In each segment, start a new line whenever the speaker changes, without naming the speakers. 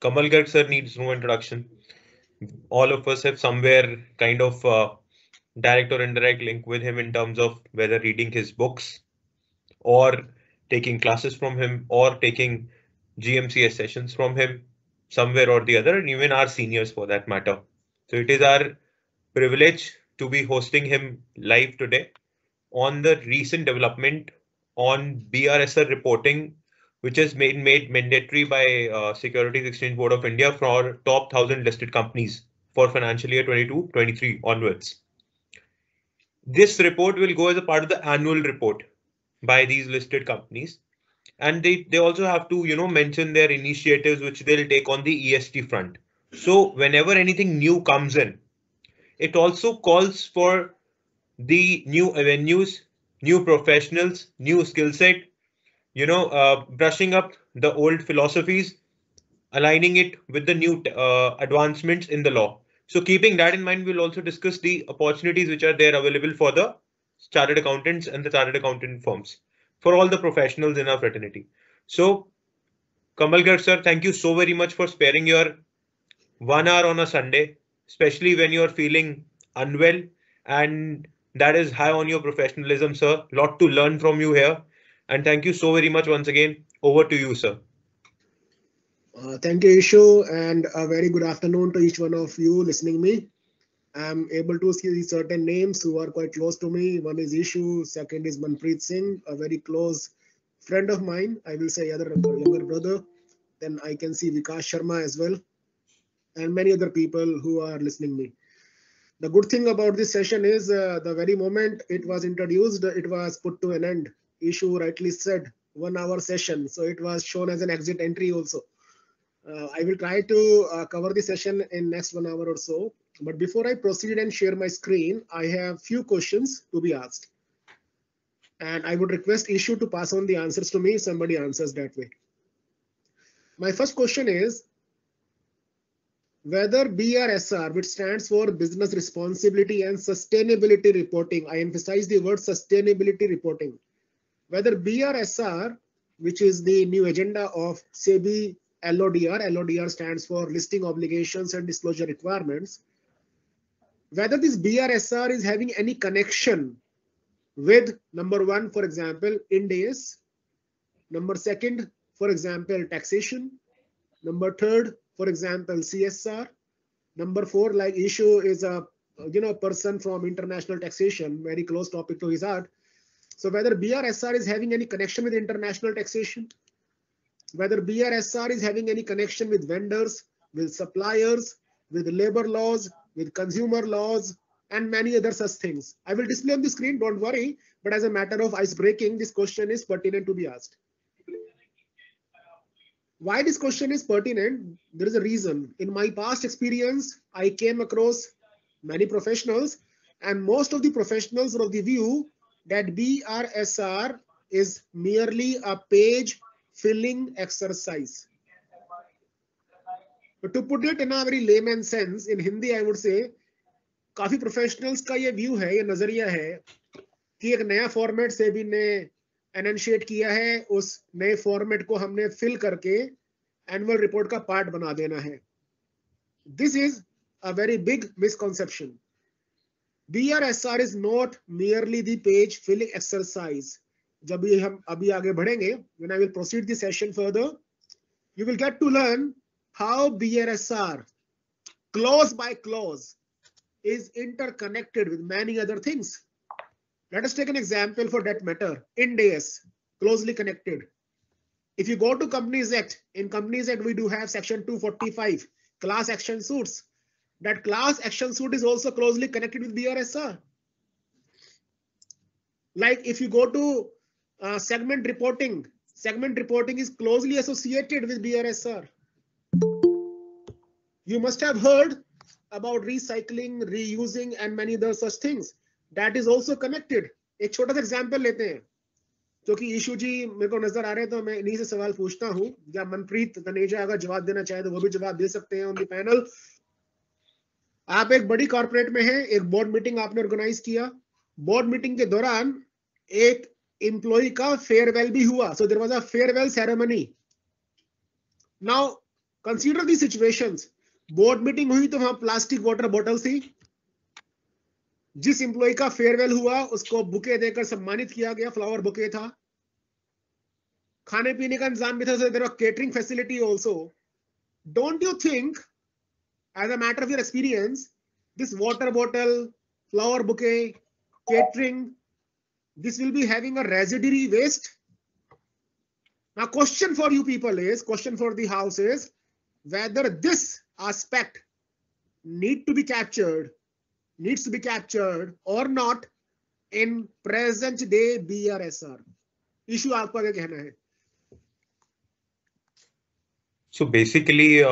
Kamal Garg sir needs no introduction. All of us have somewhere kind of direct or indirect link with him in terms of whether reading his books or taking classes from him or taking GMCS sessions from him somewhere or the other, and even our seniors for that matter. So it is our privilege to be hosting him live today on the recent development on BRSR reporting, which has made mandatory by Securities Exchange Board of India for top 1,000 listed companies for financial year 22-23 onwards. This report will go as a part of the annual report by these listed companies, and they also have to mention their initiatives which they'll take on the ESG front. So whenever anything new comes in, it also calls for the new avenues, new professionals, new skill set, brushing up the old philosophies, aligning it with the new advancements in the law. So keeping that in mind, we'll also discuss the opportunities which are there available for the chartered accountants and the chartered accountant firms, for all the professionals in our fraternity. So Kamal Garg sir, thank you so very much for sparing your 1 hour on a Sunday, especially when you're feeling unwell, and that is high on your professionalism, sir. Lot to learn from you here. And thank you so very much once again. Over to you, sir.
Thank you, Ishu, and a very good afternoon to each one of you listening me. I'm able to see certain names who are quite close to me. One is Ishu, second is Manpreet Singh, a very close friend of mine. I will say other younger brother. Then I can see Vikas Sharma as well, and many other people who are listening me. The good thing about this session is the very moment it was introduced, it was put to an end. Ishu rightly said 1 hour session, so it was shown as an exit entry also. I will try to cover the session in next 1 hour or so. But before I proceed and share my screen, I have few questions to be asked. And I would request Ishu to pass on the answers to me if somebody answers that way. My first question is whether BRSR, which stands for Business Responsibility and Sustainability Reporting, I emphasize the word sustainability reporting, whether BRSR, which is the new agenda of SEBI LODR, LODR stands for Listing Obligations and Disclosure Requirements, whether this BRSR is having any connection with number one, for example, Ind AS, number second, for example, taxation, number third, for example, CSR, number four, like Ishu is a person from international taxation, very close topic to his heart. So whether BRSR is having any connection with international taxation, whether BRSR is having any connection with vendors, with suppliers, with labor laws, with consumer laws, and many other such things. I will display on the screen, don't worry, but as a matter of ice breaking, this question is pertinent to be asked. Why this question is pertinent? There is a reason. In my past experience, I came across many professionals, and most of the professionals are of the view that BRSR is merely a page filling exercise. But to put it in a very layman sense, in Hindi, I would say, काफी professionals का ये view है, ये नजरिया है कि एक नया फॉर्मेट सेबी ने एनंशिएट किया है, उस नए फॉर्मेट को हमने फिल करके एनुअल रिपोर्ट का पार्ट बना देना है. This is a very big misconception. BRSR is not merely the page filling exercise. जब भी हम अभी आगे बढ़ेंगे, when I will proceed the session further, you will get to learn how BRSR, clause by clause, is interconnected with many other things. Let us take an example for that matter. Ind AS, closely connected. If you go to Companies Act, in Companies Act we do have section 245, class action suits. That class action suit is also closely connected with BRSR. Like if you go to segment reporting is closely associated with BRSR. You must have heard about recycling, reusing, and many other such things. That is also connected. एक छोटा सा example लेते हैं, क्योंकि ईशू जी मेरे को नजर आ रहे हैं, तो मैं इन्हीं से सवाल पूछता हूं, या मनप्रीत तनेजा अगर जवाब देना चाहे तो वो भी जवाब दे सकते हैं ऑन द पैनल. आप एक बड़ी कॉर्पोरेट में हैं, एक बोर्ड मीटिंग आपने ऑर्गेनाइज किया. बोर्ड मीटिंग के दौरान एक एम्प्लॉय का फेयरवेल भी हुआ. So there was a farewell ceremony. Now consider the situations, board meeting हुई तो वहां प्लास्टिक वाटर बॉटल थी, जिस एम्प्लॉय का फेयरवेल हुआ उसको बुके देकर सम्मानित किया गया, फ्लावर बुके था, खाने पीने का इंतजाम भी था, there was catering facility also. Don't you think as a matter of your experience, this water bottle, flower bouquet, catering, this will be having a residuary waste? Now question for you people is, question for the house is, whether this aspect needs to be captured or not in present day BRSR. Issue आपका क्या कहना है?
So basically,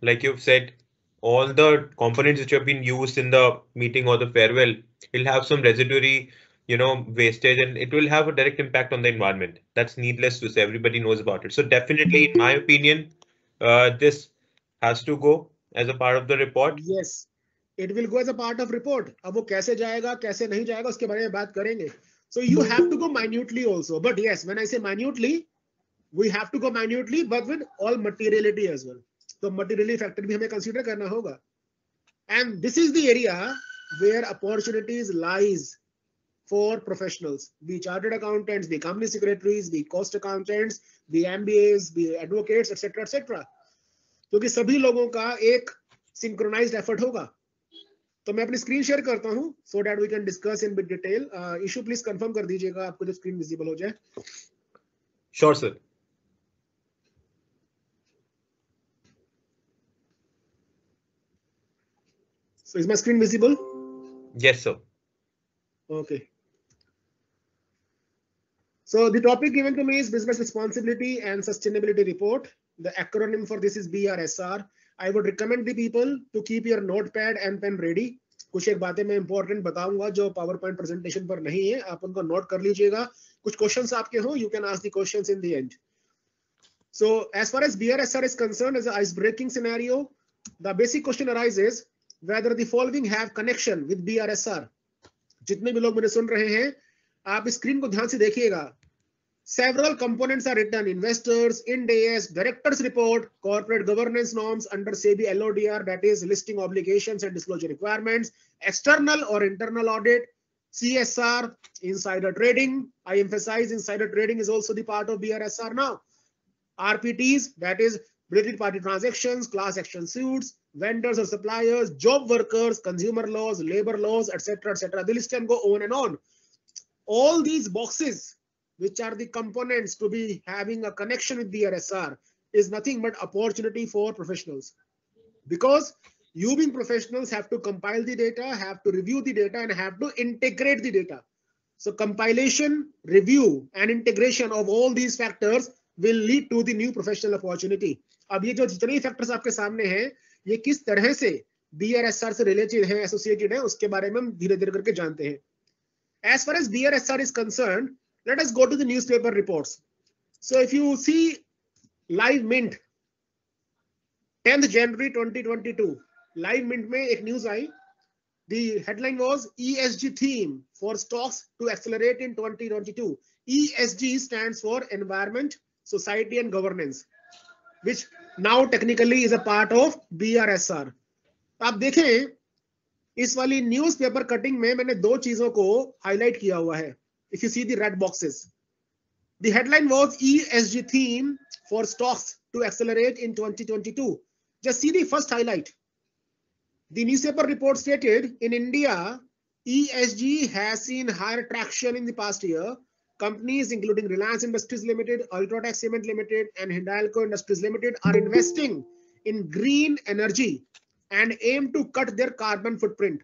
like you've said, all the components which have been used in the meeting or the farewell will have some residuary, wastage, and it will have a direct impact on the environment. That's needless to say. Everybody knows about it. So definitely, in my opinion, this has to go as a part of the report.
Yes, it will go as a part of report. अब वो कैसे जाएगा, कैसे नहीं जाएगा, उसके बारे में बात करेंगे. So you have to go minutely also. But yes, when I say minutely, we have to go minutely, but with all materiality as well. तो materiality factor भी हमें consider करना होगा. And this is the area where opportunities lies for professionals, the chartered accountants, the company secretaries, the cost accountants, the MBAs, the advocates, etc., etc. क्योंकि सभी लोगों का एक synchronized effort होगा. तो मैं अपनी स्क्रीन शेयर करता हूं so that we can discuss in bit detail. Issue please confirm कर दीजिएगा आपको जो स्क्रीन विजिबल हो जाए.
Sure, sir.
So is my screen visible?
Yes, sir.
Okay. So the topic given to me is Business Responsibility and Sustainability Report. The acronym for this is BRSR. I would recommend the people to keep your notepad and pen ready. कुछ एक बातें मैं important बताऊंगा जो PowerPoint presentation पर नहीं है, आप उनको नोट कर लीजिएगा. कुछ questions आपके हो, you can ask the questions in the end. So as far as BRSR is concerned, as an ice-breaking scenario, the basic question arises whether the following have connection with BRSR. जितने भी लोग मुझे सुन रहे हैं, आप screen को ध्यान से देखिएगा. Several components are written: investors, Ind AS, directors report, corporate governance norms under SEBI LODR, that is listing obligations and disclosure requirements, external or internal audit, CSR, insider trading. I emphasize insider trading is also the part of BRSR now. RPTs, that is related party transactions, class action suits, vendors or suppliers, job workers, consumer laws, labor laws, etc., etc. The list can go on and on. All these boxes, which are the components to be having a connection with BRSR, is nothing but opportunity for professionals. Because you being professionals have to compile the data, have to review the data, and have to integrate the data. So compilation, review, and integration of all these factors will lead to the new professional opportunity. अब ये जो जितने factors आपके सामने हैं, ये किस तरह से BRSR से रिलेटेड है, एसोसिएटेड है, उसके बारे में हम धीरे-धीरे करके जानते हैं. As far as BRSR is concerned, let us go to the newspaper reports. So if you see Live Mint, 10th January 2022, Live Mint में एक news I. The headline was ESG theme for stocks to accelerate in 2022. ESG stands for Environment, Society and Governance, which now technically is a part of BRSR. आप देखें इस वाली newspaper cutting में मैंने दो चीजों को हाईलाइट किया हुआ है. If you see the red boxes, the headline was ESG theme for stocks to accelerate in 2022. Just see the first highlight. The newspaper report stated in India, ESG has seen higher traction in the past year. Companies including Reliance Industries Limited, Ultratech Cement Limited, and Hindalco Industries Limited are investing in green energy and aim to cut their carbon footprint.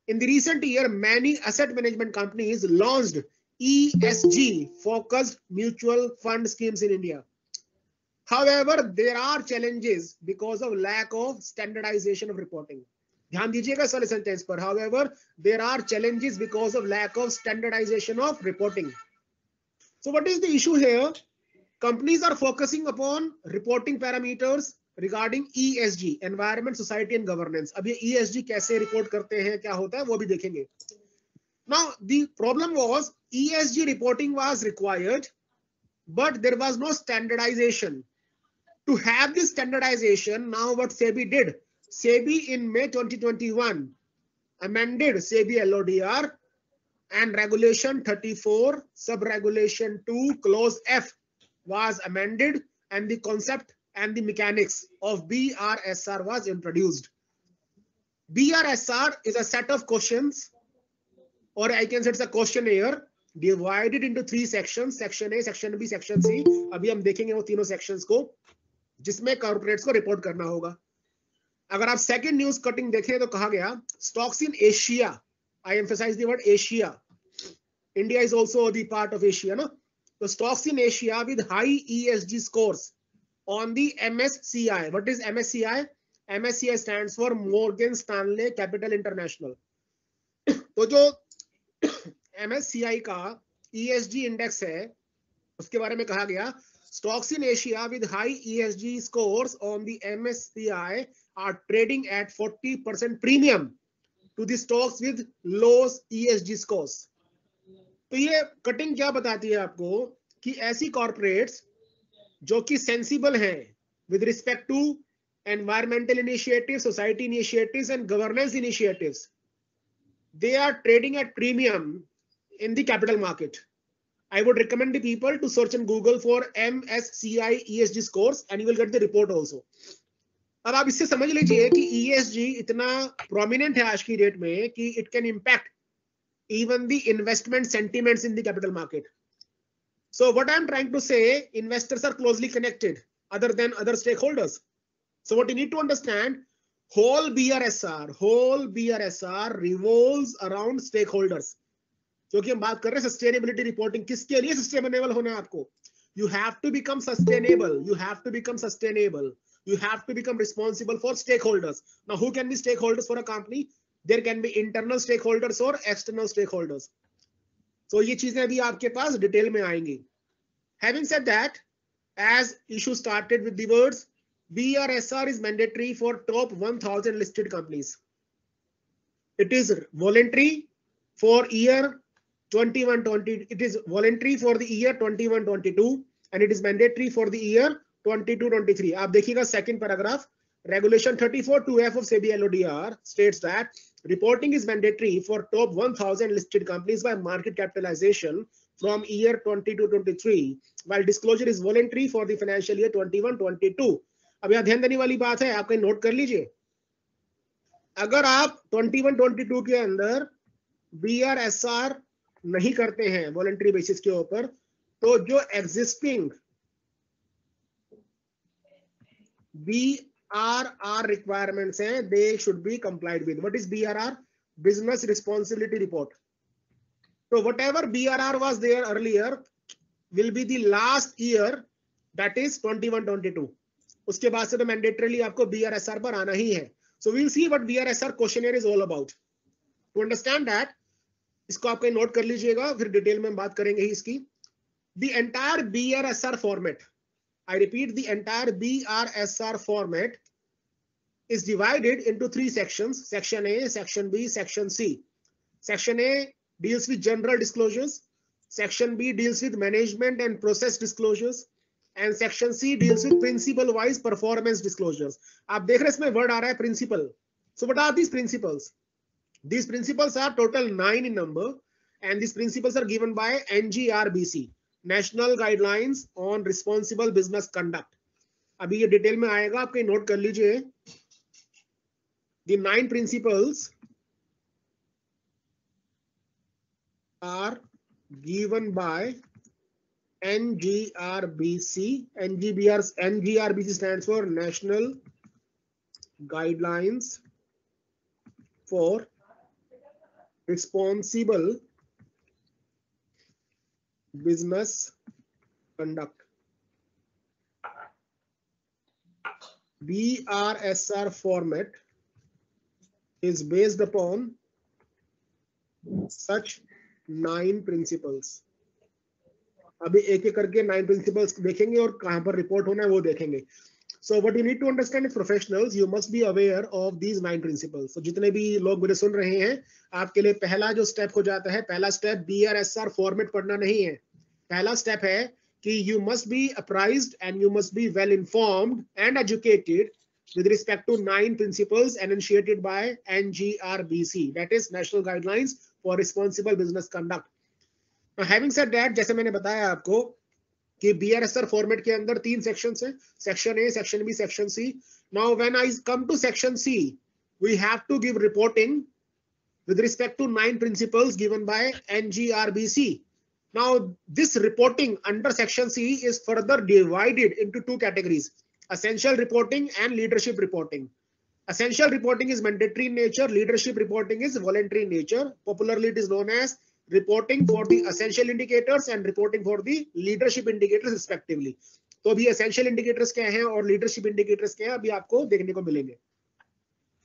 In the recent year, many asset management companies launched ESG-focused mutual fund schemes in India. However, there are challenges because of lack of standardization of reporting. ध्यान दीजिएगा इस वाले sentence पर. However, there are challenges because of lack of standardization of reporting. So what is the issue here? Companies are focusing upon reporting parameters regarding ESG, environment, society and governance. अब ये ESG कैसे report करते हैं, क्या होता है, वो भी देखेंगे. Now the problem was ESG reporting was required, but there was no standardization. To have this standardization, now what SEBI did, SEBI in May 2021 amended SEBI LODR and regulation 34 sub-regulation 2 clause F was amended, and the concept and the mechanics of BRSR was introduced. BRSR is a set of questions, or I can say it's a questionnaire divided into 3 sections, section A, section B, section C. अभी हम देखेंगे वो तीनों sections को, जिसमें corporates को report करना होगा. अगर आप सेकंड न्यूज कटिंग देखें तो कहा गया stocks in Asia, I emphasize the word Asia. India is also the part of Asia, no? So stocks in Asia with high ESG scores on the MSCI. What is MSCI? MSCI stands for Morgan Stanley Capital International. तो जो MSCI का ESG index है, उसके बारे में कहा गया stocks in Asia with high ESG scores on the MSCI are trading at 40% premium to the stocks with low ESG scores. तो ये कटिंग क्या बताती है आपको कि ऐसी कॉर्पोरेट्स जो कि सेंसिबल हैं with respect to environmental initiatives, society initiatives and governance initiatives, they are trading at premium in the capital market. I would recommend the people to search in Google for MSCI ESG scores and you will get the report also. अब आप इससे समझ लीजिए कि ESG इतना prominent है आज की डेट में कि it can impact even the investment sentiments in the capital market. So what I'm trying to say, investors are closely connected other than other stakeholders. So what you need to understand, whole BRSR revolves around stakeholders. क्योंकि हम बात कर रहे हैं sustainability reporting, किसके लिए sustainable होना है आपको? You have to become sustainable. You have to become sustainable. You have to become responsible for stakeholders. Now, who can be stakeholders for a company? There can be internal stakeholders or external stakeholders. So ये चीजें अभी आपके पास detail में आएंगी. Having said that, as issue started with the words, BRSR is mandatory for top 1000 listed companies. It is voluntary for year 21-20. It is voluntary for the year 21-22 and it is mandatory for the year 22-23. आप देखिएगा second paragraph. Regulation 34(2)(f) of SEBI LODR states that reporting is mandatory for top 1000 listed companies by market capitalization from year 22-23, while disclosure is voluntary for the financial year 21-22. अब यहाँ ध्यान देने वाली बात है, आप कहीं नोट कर लीजिए. अगर आप 21-22 के अंदर BRSR नहीं करते हैं वॉलंटरी बेसिस के ऊपर, तो जो एग्जिस्टिंग BRR requirements हैं, they should be complied with. What is BRR? Business Responsibility Report. So whatever BRR was there earlier will be the last year, that is 21-22. उसके बाद से तो mandatorily आपको BRSR पर आना ही है. So we'll see what BRSR questionnaire is all about. To understand that, इसको आप कहीं नोट कर लीजिएगा, फिर डिटेल में हम बात करेंगे ही इसकी. The entire BRSR format, I repeat, the entire BRSR format is divided into 3 sections, section A, section B, section C. Section A deals with general disclosures, section B deals with management and process disclosures, and section C deals with principle wise performance disclosures. आप देख रहे हैं इसमें word आ रहा है principle. So what are these principles? These principles are total 9 in number, and these principles are given by NGRBC, National Guidelines on Responsible Business Conduct. अभी ये detail में आएगा, आप कहीं नोट कर लीजिए. The 9 principles are given by NGRBC. NGRBC stands for National Guidelines for Responsible Business Conduct. BRSR format is based upon such 9 principles. अभी एक एक करके 9 principles देखेंगे और कहां पर रिपोर्ट होना है वो देखेंगे. So what you need to understand as professionals, you must be aware of these 9 principles. So जितने भी लोग मुझे सुन रहे हैं, आपके लिए पहला जो स्टेप हो जाता है, पहला स्टेप BRSR फॉर्मेट पढ़ना नहीं है. पहला स्टेप है कि you must be apprised and you must be well informed and educated with respect to 9 principles enunciated by NGRBC, that is National Guidelines for Responsible Business Conduct. Now, having said that, जैसे मैंने बताया आपको कि BRSR format के अंदर 3 sections हैं, section A, section B, section C. Now when I come to section C, we have to give reporting with respect to 9 principles given by NGRBC. Now this reporting under section C is further divided into 2 categories: essential reporting and leadership reporting. Essential reporting is mandatory in nature, leadership reporting is voluntary in nature. Popularly it is known as reporting for the essential indicators and reporting for the leadership indicators respectively. तो अभी essential indicators क्या हैं और leadership indicators क्या हैं अभी आपको देखने को मिलेंगे.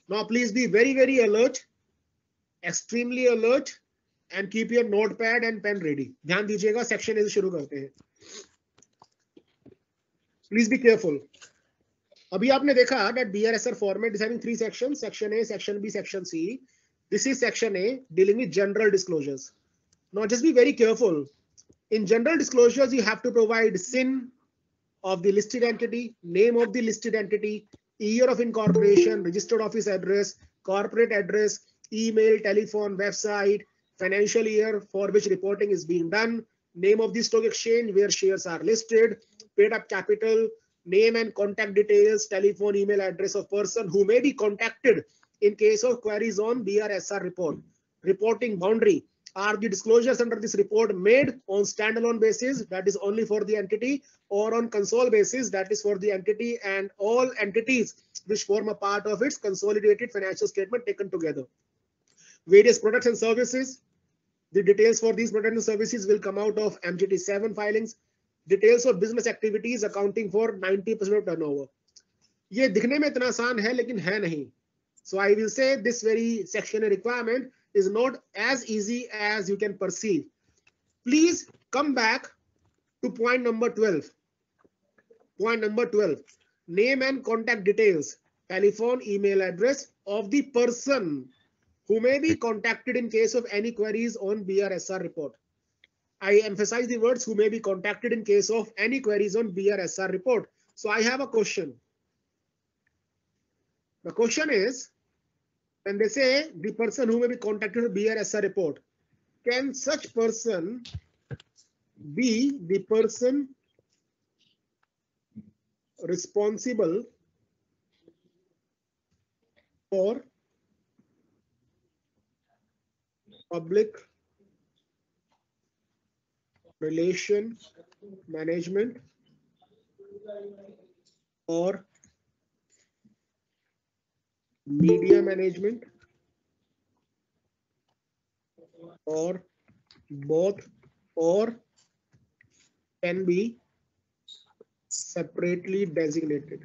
Now please be very very alert, extremely alert and keep your notepad and pen ready. ध्यान दीजिएगा, section A से शुरू करते हैं. Please be careful. अभी आपने देखा that BRSR format is having 3 sections: section A, section B, section C. This is section A dealing with general disclosures. Now just be very careful. In general disclosures, you have to provide SIN of the listed entity, name of the listed entity, year of incorporation, registered office address, corporate address, email, telephone, website, financial year for which reporting is being done, name of the stock exchange where shares are listed, paid up capital, name and contact details, telephone, email address of person who may be contacted in case of queries on BRSR report. Reporting boundary. Are the disclosures under this report made on standalone basis, that is only for the entity, or on console basis, that is for the entity and all entities which form a part of its consolidated financial statement taken together. Various products and services. The details for these products and services will come out of MGT7 filings. Details of business activities accounting for 90% of turnover. ये दिखने में इतना आसान है लेकिन है नहीं. So I will say this very section requirement is not as easy as you can perceive. Please come back to point number 12. Point number 12. Name and contact details, telephone, email address of the person who may be contacted in case of any queries on BRSR report. I emphasize the words who may be contacted in case of any queries on BRSR report. So I have a question. The question is, when they say the person who may be contacted with BRSR report, can such person be the person responsible for public relation management or media management or both, or can be separately designated?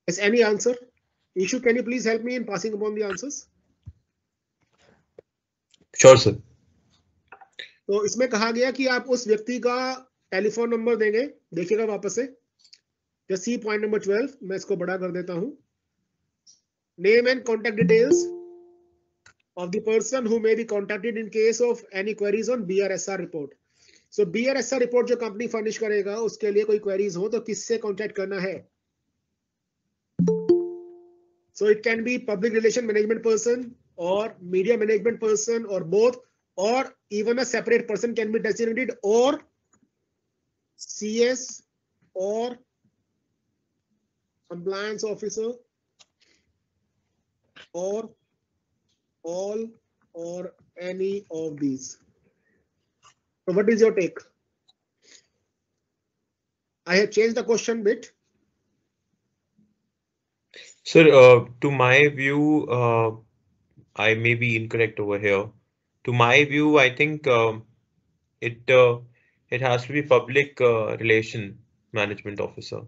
Is any answer? Ishu, can you please help me in passing upon the answers?
Sure, sir.
तो इसमें कहा गया कि आप उस व्यक्ति का telephone number देंगे. देखिएगा वापस से. Just see point number 12. मैं इसको बड़ा कर देता हूं. Name and contact details of the person who may be contacted in case of any queries on BRSR report. So BRSR report जो कंपनी फर्निश करेगा उसके लिए कोई queries हो तो किससे कांटेक्ट करना है? So it can be public relation management person or media management person or both, or even a separate person can be designated, or CS or compliance officer, or all or any of these. So what is your take? I have changed the question bit.
Sir, to my view, I may be incorrect over here. To my view, I think it has to be public relation management officer.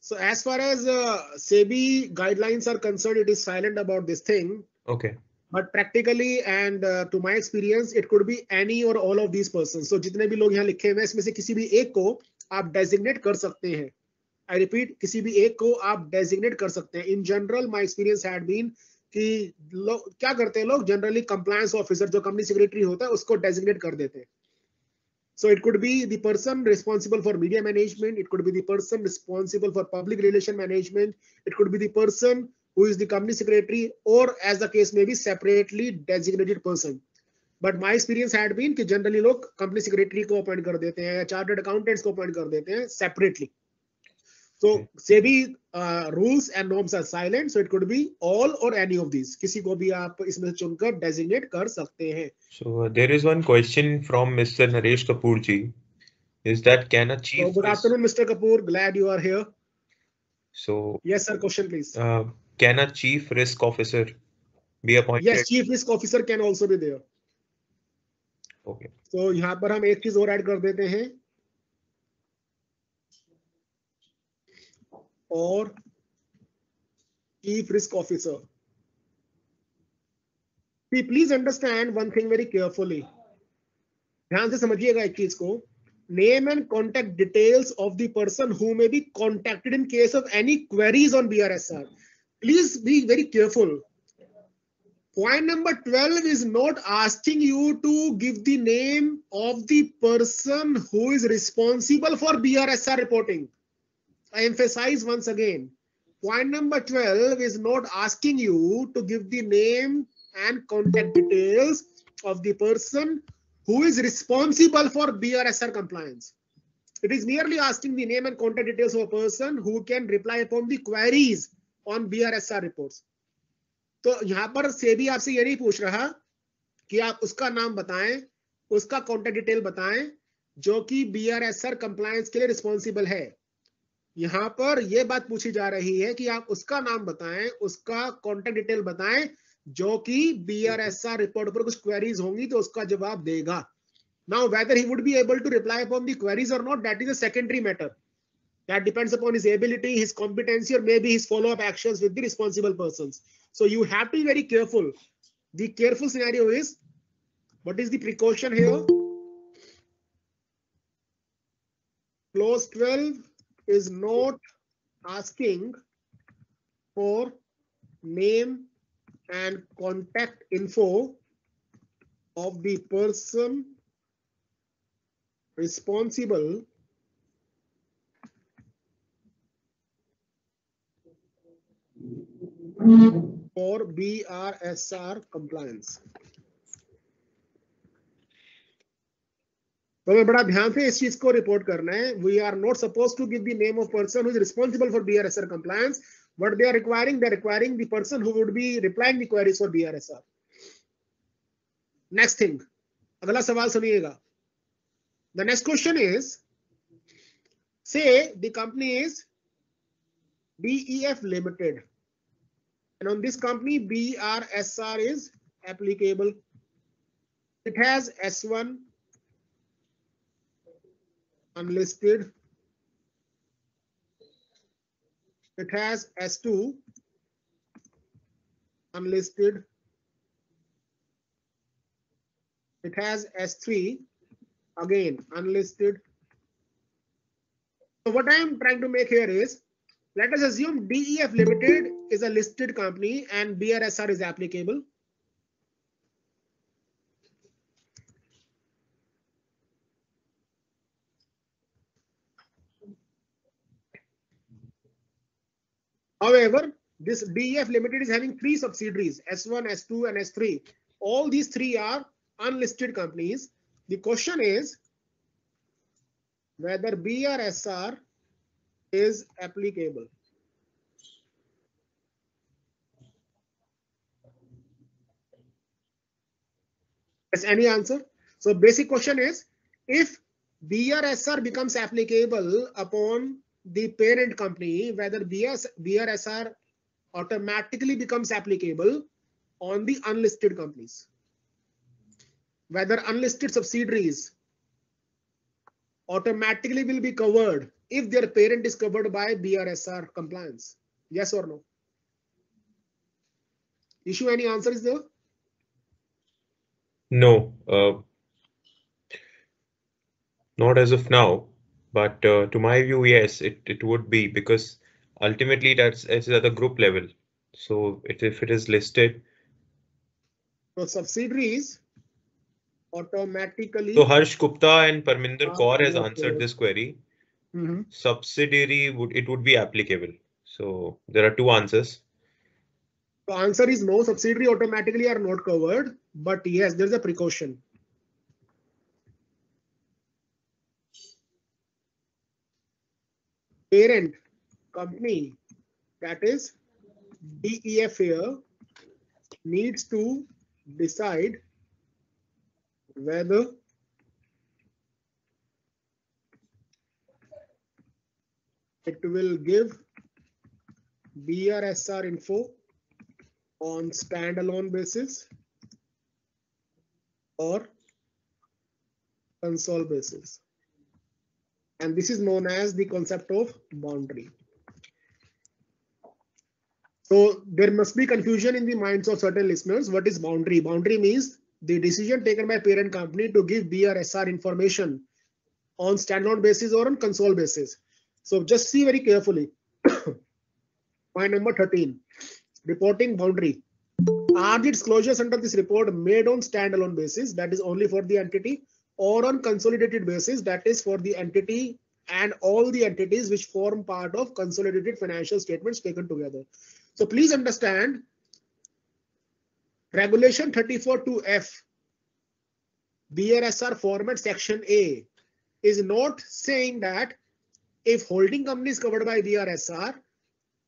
So as far as SEBI guidelines are concerned, it is silent about this thing.
Okay.
But practically and to my experience, it could be any or all of these persons. So जितने भी लोग यहाँ लिखे हुए हैं इसमें से किसी भी एक को आप designate कर सकते हैं. I repeat, किसी भी एक को आप designate कर सकते हैं. In general, my experience had been कि लोग क्या करते हैं, लोग जनरली कंप्लायंस ऑफिसर जो कंपनी सेक्रेटरी होता है उसको डेजिग्नेट कर देते हैं. So it could be the person responsible for media management. It could be the person responsible for public relation management. It could be the person who is the company secretary, or as the case may be, separately designated person. But my experience had been कि generally लोग company secretary को appoint कर देते हैं या chartered accountants को appoint कर देते हैं separately. So SEBI rules and norms are silent, so it could be all or any of these. किसी को भी आप इसमें से चुनकर designate कर सकते हैं.
So there is one question from Mr. Naresh Kapoor ji. Is that can a chief?
So good afternoon, Mr. Kapoor. Glad you are here.
So
yes, sir. Question, please.
Can a chief risk officer be appointed?
Yes, chief risk officer can also be there.
Okay.
So यहाँ पर हम एक चीज और add कर देते हैं, और chief risk officer. Please understand one thing very carefully. ध्यान से समझिएगा एक चीज को. Name and contact details of the person who may be contacted in case of any queries on BRSR. Please be very careful. Point number 12 is not asking you to give the name of the person who is responsible for BRSR reporting. I emphasize once again. Point number 12 is not asking you to give the name and contact details of the person who is responsible for BRSR compliance. It is merely asking the name and contact details of a person who can reply upon the queries on BRSR reports. तो यहाँ पर सेबी आपसे ये नहीं पूछ रहा कि आप उसका नाम बताएं, उसका कॉन्टैक्ट डिटेल बताएं जो कि BRSR कंप्लायंस के लिए रिस्पॉन्सिबल है. यहाँ पर यह बात पूछी जा रही है कि आप उसका नाम बताएं, उसका कॉन्टैक्ट डिटेल बताएं जो कि BRSR रिपोर्ट पर कुछ क्वेरीज होंगी तो उसका जवाब देगा. Now whether he would be able to reply upon the queries or not, that is a secondary matter. That depends upon his ability, his competency, or maybe his follow-up actions with the responsible persons. So you have to be very careful. The careful scenario is, what is the precaution here? Clause 12 is not asking for name and contact info of the person responsible for BRSR compliance. तो हमें बड़ा ध्यान से इस चीज को report करना है. We are not supposed to give the name of person who is responsible for BRSR compliance. What they are requiring, the person who would be replying the queries for BRSR. Next thing, अगला सवाल सुनिएगा. The next question is, say the company is DEF Limited, and on this company BRSR is applicable. It has S1 unlisted, it has S2 unlisted, it has S3 again unlisted. So what I am trying to make here is, let us assume DEF Limited is a listed company and BRSR is applicable. However, this DEF Limited is having 3 subsidiaries, S1, S2, and S3. All these 3 are unlisted companies. The question is whether BRSR is applicable. Yes, any answer? So basic question is, if BRSR becomes applicable upon the parent company, whether BRSR automatically becomes applicable on the unlisted companies, whether unlisted subsidiaries automatically will be covered if their parent is covered by BRSR compliance. Yes or no? Issue, any answer is there?
No, not as of now, but to my view, yes, it would be, because ultimately it's at the group level. So if it is listed.
So subsidiaries automatically.
So Harsh Gupta and Parminder Kaur has
not
answered
covered.
this query.
Mhm.
Subsidiary would be applicable. So there are two answers.
The answer is no, subsidiary automatically are not covered, but yes, there's a precaution. Parent company, that is DEF here, needs to decide whether it will give BRSR info on standalone basis or console basis. And this is known as the concept of boundary. So there must be confusion in the minds of certain listeners. What is boundary? Boundary means the decision taken by parent company to give BRSR information on standalone basis or on console basis. So just see very carefully. Point number 13, reporting boundary. Are the disclosures under this report made on standalone basis, that is only for the entity, or on consolidated basis, that is for the entity and all the entities which form part of consolidated financial statements taken together? So please understand, Regulation 34(2)F, BRSR format section A is not saying that if holding company is covered by BRSR,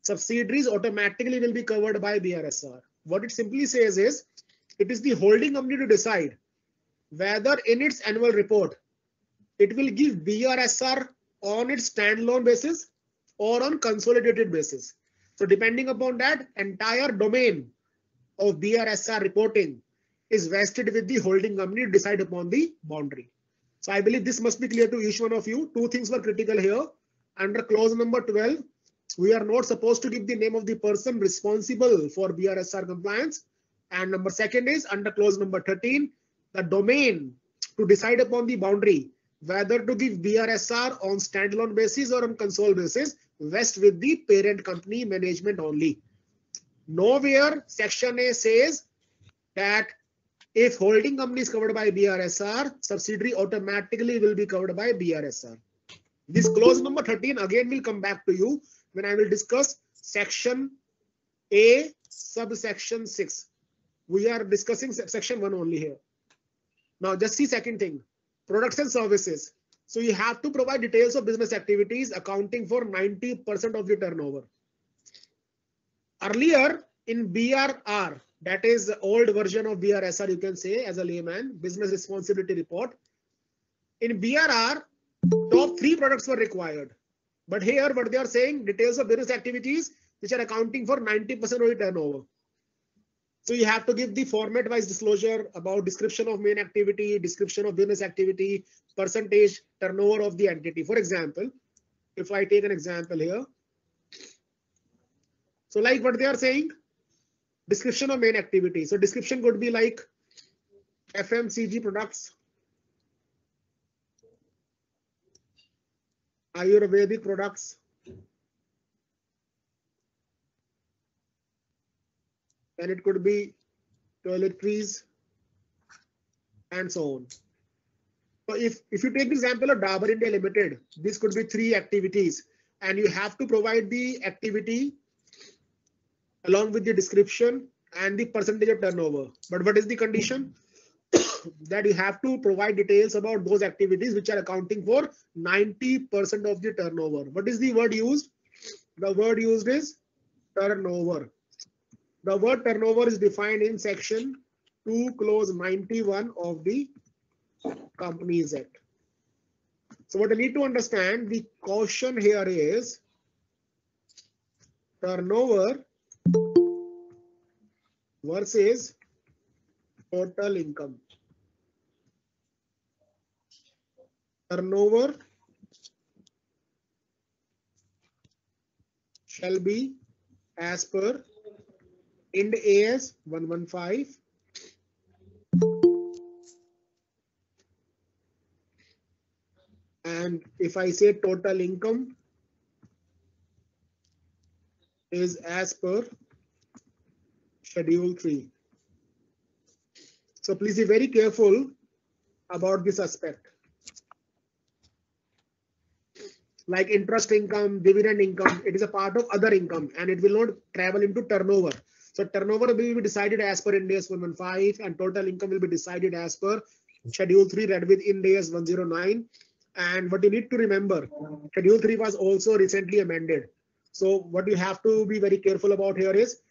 subsidiaries automatically will be covered by BRSR. What it simply says is, it is the holding company to decide whether in its annual report it will give BRSR on its standalone basis or on consolidated basis. So depending upon that, entire domain of BRSR reporting is vested with the holding company to decide upon the boundary. So I believe this must be clear to each one of you. Two things were critical here. Under clause number 12, we are not supposed to give the name of the person responsible for BRSR compliance. And number second is under clause number 13, the domain to decide upon the boundary, whether to give BRSR on standalone basis or on console basis, vest with the parent company management only. Nowhere section A says that if holding company is covered by BRSR, subsidiary automatically will be covered by BRSR. This clause number 13 again will come back to you when I will discuss section A subsection 6. We are discussing section 1 only here. Now just see second thing, products and services. So you have to provide details of business activities accounting for 90% of the turnover. Earlier in BRR, that is the old version of BRSR, you can say as a layman, business responsibility report. In BRR, top 3 products were required. But here what they are saying, details of business activities which are accounting for 90% of the turnover. So you have to give the format wise disclosure about description of main activity, description of business activity, percentage turnover of the entity. For example, if I take an example here. So like what they are saying, description of main activity. So description could be like FMCG products, Ayurvedic products, and it could be toiletries and so on. So if you take the example of Dabur India Limited, this could be 3 activities and you have to provide the activity along with the description and the percentage of turnover. But what is the condition? That you have to provide details about those activities which are accounting for 90% of the turnover. What is the word used? The word used is turnover. The word turnover is defined in section 2 clause 91 of the Companies Act. So what I need to understand, the caution here is turnover versus total income. Turnover shall be as per Ind AS 115 and if I say total income is as per Schedule 3. So please be very careful about this aspect. Like interest income, dividend income, it is a part of other income and it will not travel into turnover. So turnover will be decided as per Ind AS 115 and total income will be decided as per Schedule 3 read with Ind AS 109. And what you need to remember, Schedule 3 was also recently amended. So what you have to be very careful about here is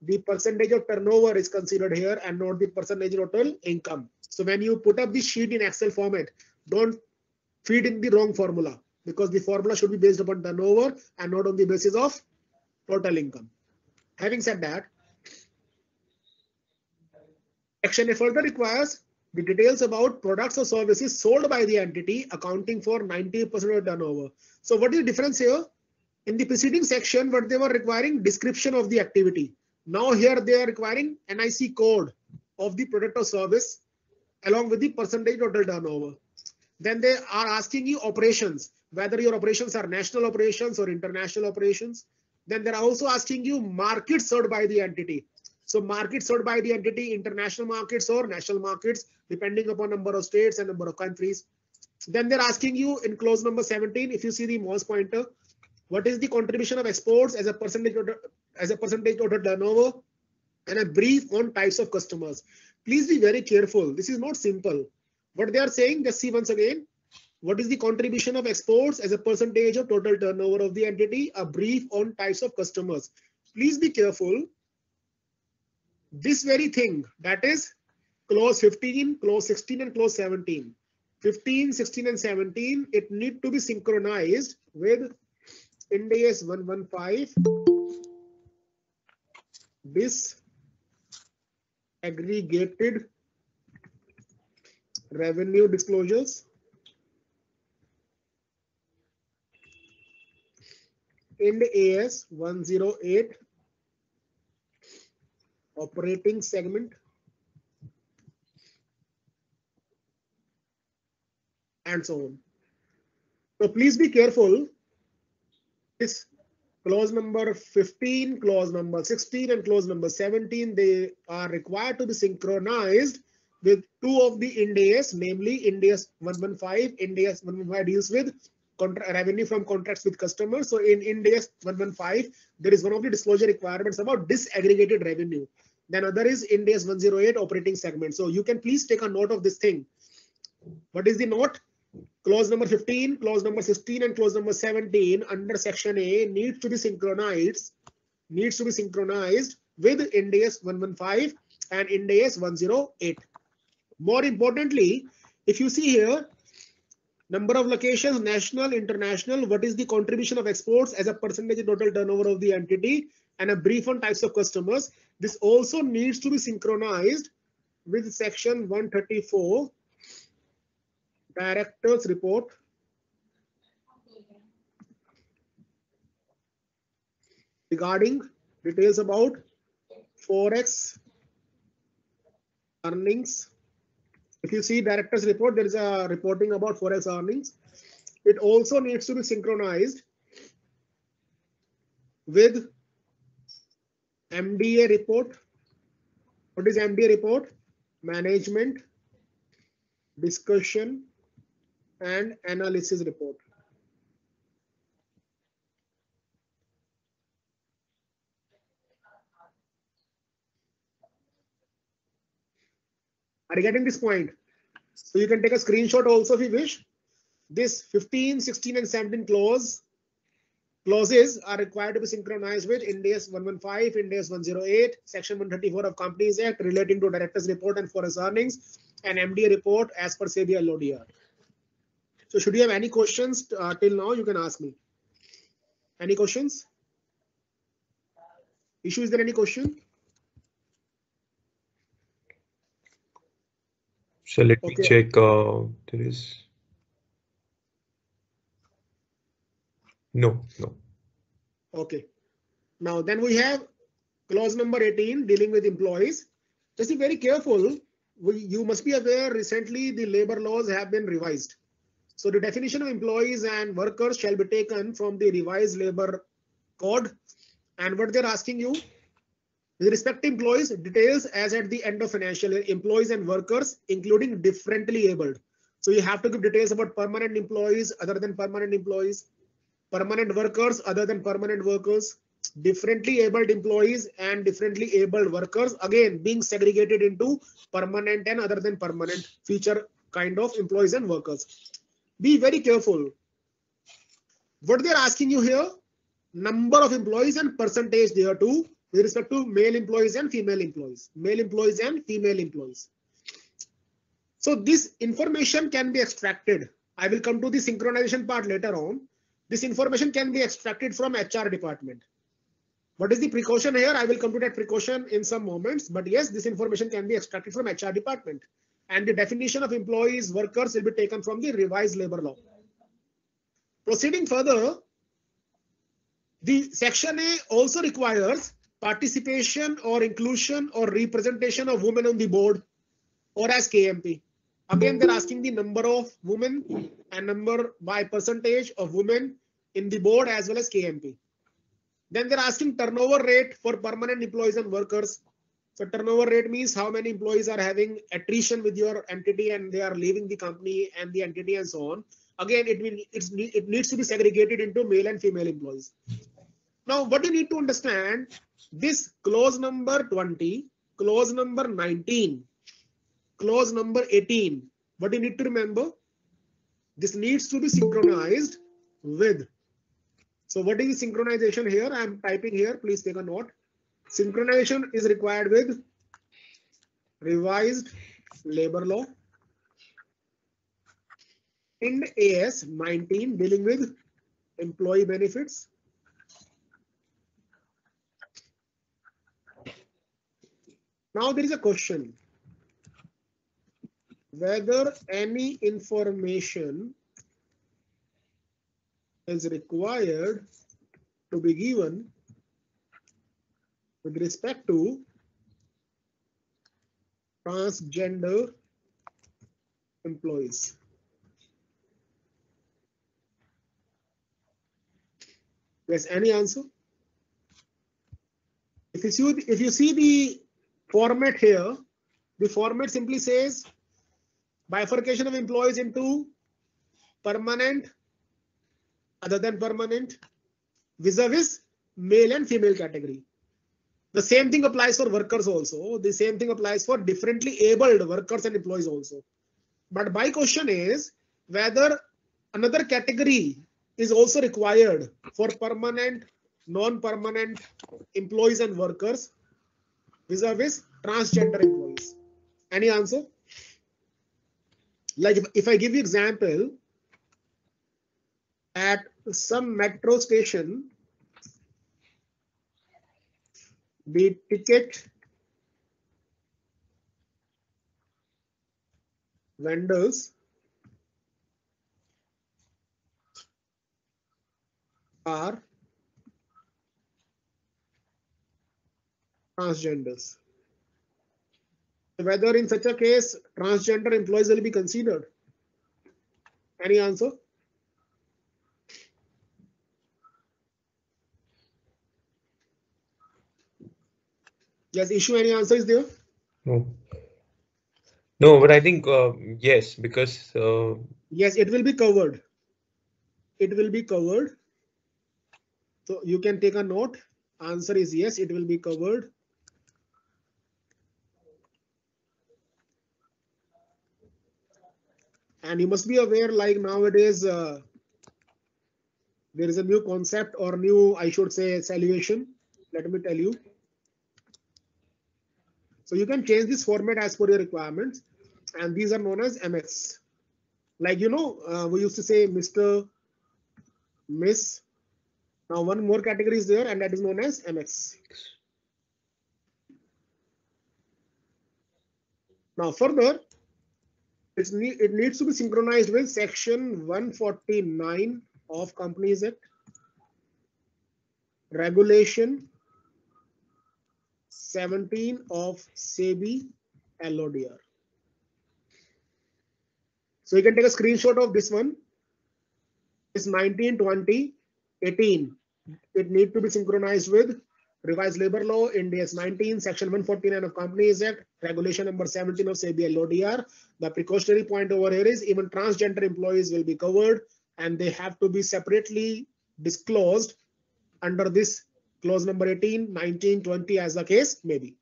the percentage of turnover is considered here and not the percentage of total income. So when you put up this sheet in Excel format, don't feed in the wrong formula, because the formula should be based upon turnover and not on the basis of total income. Having said that, Section A further requires the details about products or services sold by the entity accounting for 90% of turnover. So what is the difference here? In the preceding section, what they were requiring description of the activity. Now here they are requiring NIC code of the product or service along with the percentage total turnover. Then they are asking you operations, whether your operations are national operations or international operations. Then they're also asking you markets served by the entity. So markets served by the entity, international markets or national markets, depending upon number of states and number of countries. Then they're asking you in clause number 17, if you see the mouse pointer, what is the contribution of exports as a percentage total turnover, and a brief on types of customers. Please be very careful. This is not simple. What they are saying, just see once again, what is the contribution of exports as a percentage of total turnover of the entity, a brief on types of customers. Please be careful. This very thing, that is clause 15, clause 16 and clause 17. 15, 16 and 17, it need to be synchronized with Ind AS 115, disaggregated revenue disclosures, Ind AS 108, operating segment, and so on. So please be careful. This clause number 15, clause number 16, and clause number 17, they are required to be synchronized with two of the Ind AS, namely Ind AS 115. Ind AS 115 deals with revenue from contracts with customers. So in Ind AS 115, there is one of the disclosure requirements about disaggregated revenue. Then other is Ind AS 108, operating segment. So you can please take a note of this thing. What is the note? Clause number 15, clause number 16, and clause number 17 under section A needs to be synchronized with Ind AS 115 and Ind AS 108. More importantly, if you see here, number of locations, national, international, what is the contribution of exports as a percentage of total turnover of the entity, and a brief on types of customers. This also needs to be synchronized with section 134. Director's report regarding details about Forex earnings. If you see director's report, there is a reporting about Forex earnings. It also needs to be synchronized with MDA report. What is MDA report? Management discussion and analysis report. Are you getting this point? So you can take a screenshot also if you wish. This 15, 16 and 17 clauses are required to be synchronized with Ind AS 115, Ind AS 108, Section 134 of Companies Act relating to director's report and Forex earnings, and MDA report as per SEBI LODR. So should you have any questions till now, you can ask me. Any questions? Issue, is there any question?
So let me check. There is no.
Okay. Now then we have clause number 18 dealing with employees. Just be very careful. You must be aware recently the labor laws have been revised. So the definition of employees and workers shall be taken from the revised labor code. And what they're asking you, With respect to employees, details as at the end of financial year, employees and workers, including differently abled. So you have to give details about permanent employees other than permanent employees, permanent workers other than permanent workers, differently abled employees and differently abled workers, again being segregated into permanent and other than permanent feature kind of employees and workers. Be very careful. What they're asking you here, number of employees and percentage there too, with respect to male employees and female employees, male employees and female employees. So this information can be extracted. I will come to the synchronization part later on. This information can be extracted from HR department. What is the precaution here? I will come to that precaution in some moments, but yes, this information can be extracted from HR department. And the definition of employees, workers will be taken from the revised labor law. Proceeding further, the section A also requires participation or inclusion or representation of women on the board or as KMP. Again, they're asking the number of women and number by percentage of women in the board as well as KMP. Then they're asking turnover rate for permanent employees and workers. So turnover rate means how many employees are having attrition with your entity and they are leaving the company and the entity and so on. Again, it needs to be segregated into male and female employees. Now, what you need to understand, this clause number 20, clause number 19, clause number 18, what you need to remember, this needs to be synchronized with. So what is the synchronization here? I am typing here, please take a note. Synchronization is required with revised labor law, Ind AS 19 dealing with employee benefits. Now there is a question whether any information is required to be given with respect to transgender employees. Yes, any answer? If you see the format here, the format simply says bifurcation of employees into permanent, other than permanent, vis-a-vis male and female category. The same thing applies for workers also. The same thing applies for differently abled workers and employees also. But my question is whether another category is also required for permanent, non-permanent employees and workers vis-a-vis transgender employees. Any answer? Like if I give you example, at some metro station, the ticket vendors are transgenders. Whether in such a case transgender employees will be considered. Any answer? Yes, issue, any answer is there?
No. No, but I think yes, because
yes, it will be covered. It will be covered. So you can take a note. Answer is yes, it will be covered. And you must be aware, like nowadays, there is a new concept or new, I should say, salvation. Let me tell you. So you can change this format as per your requirements. And these are known as MX. Like, you know, we used to say Mr., Miss. Now one more category is there and that is known as MX. Now further, it needs to be synchronized with section 149 of Companies Act, regulation 17 of SEBI LODR. So you can take a screenshot of this one. It's 19, 20, 18. It needs to be synchronized with revised labor law, Ind AS 19, section 149 of Companies Act, regulation number 17 of SEBI LODR. The precautionary point over here is even transgender employees will be covered and they have to be separately disclosed under this clause number 18, 19, 20 as the case may be.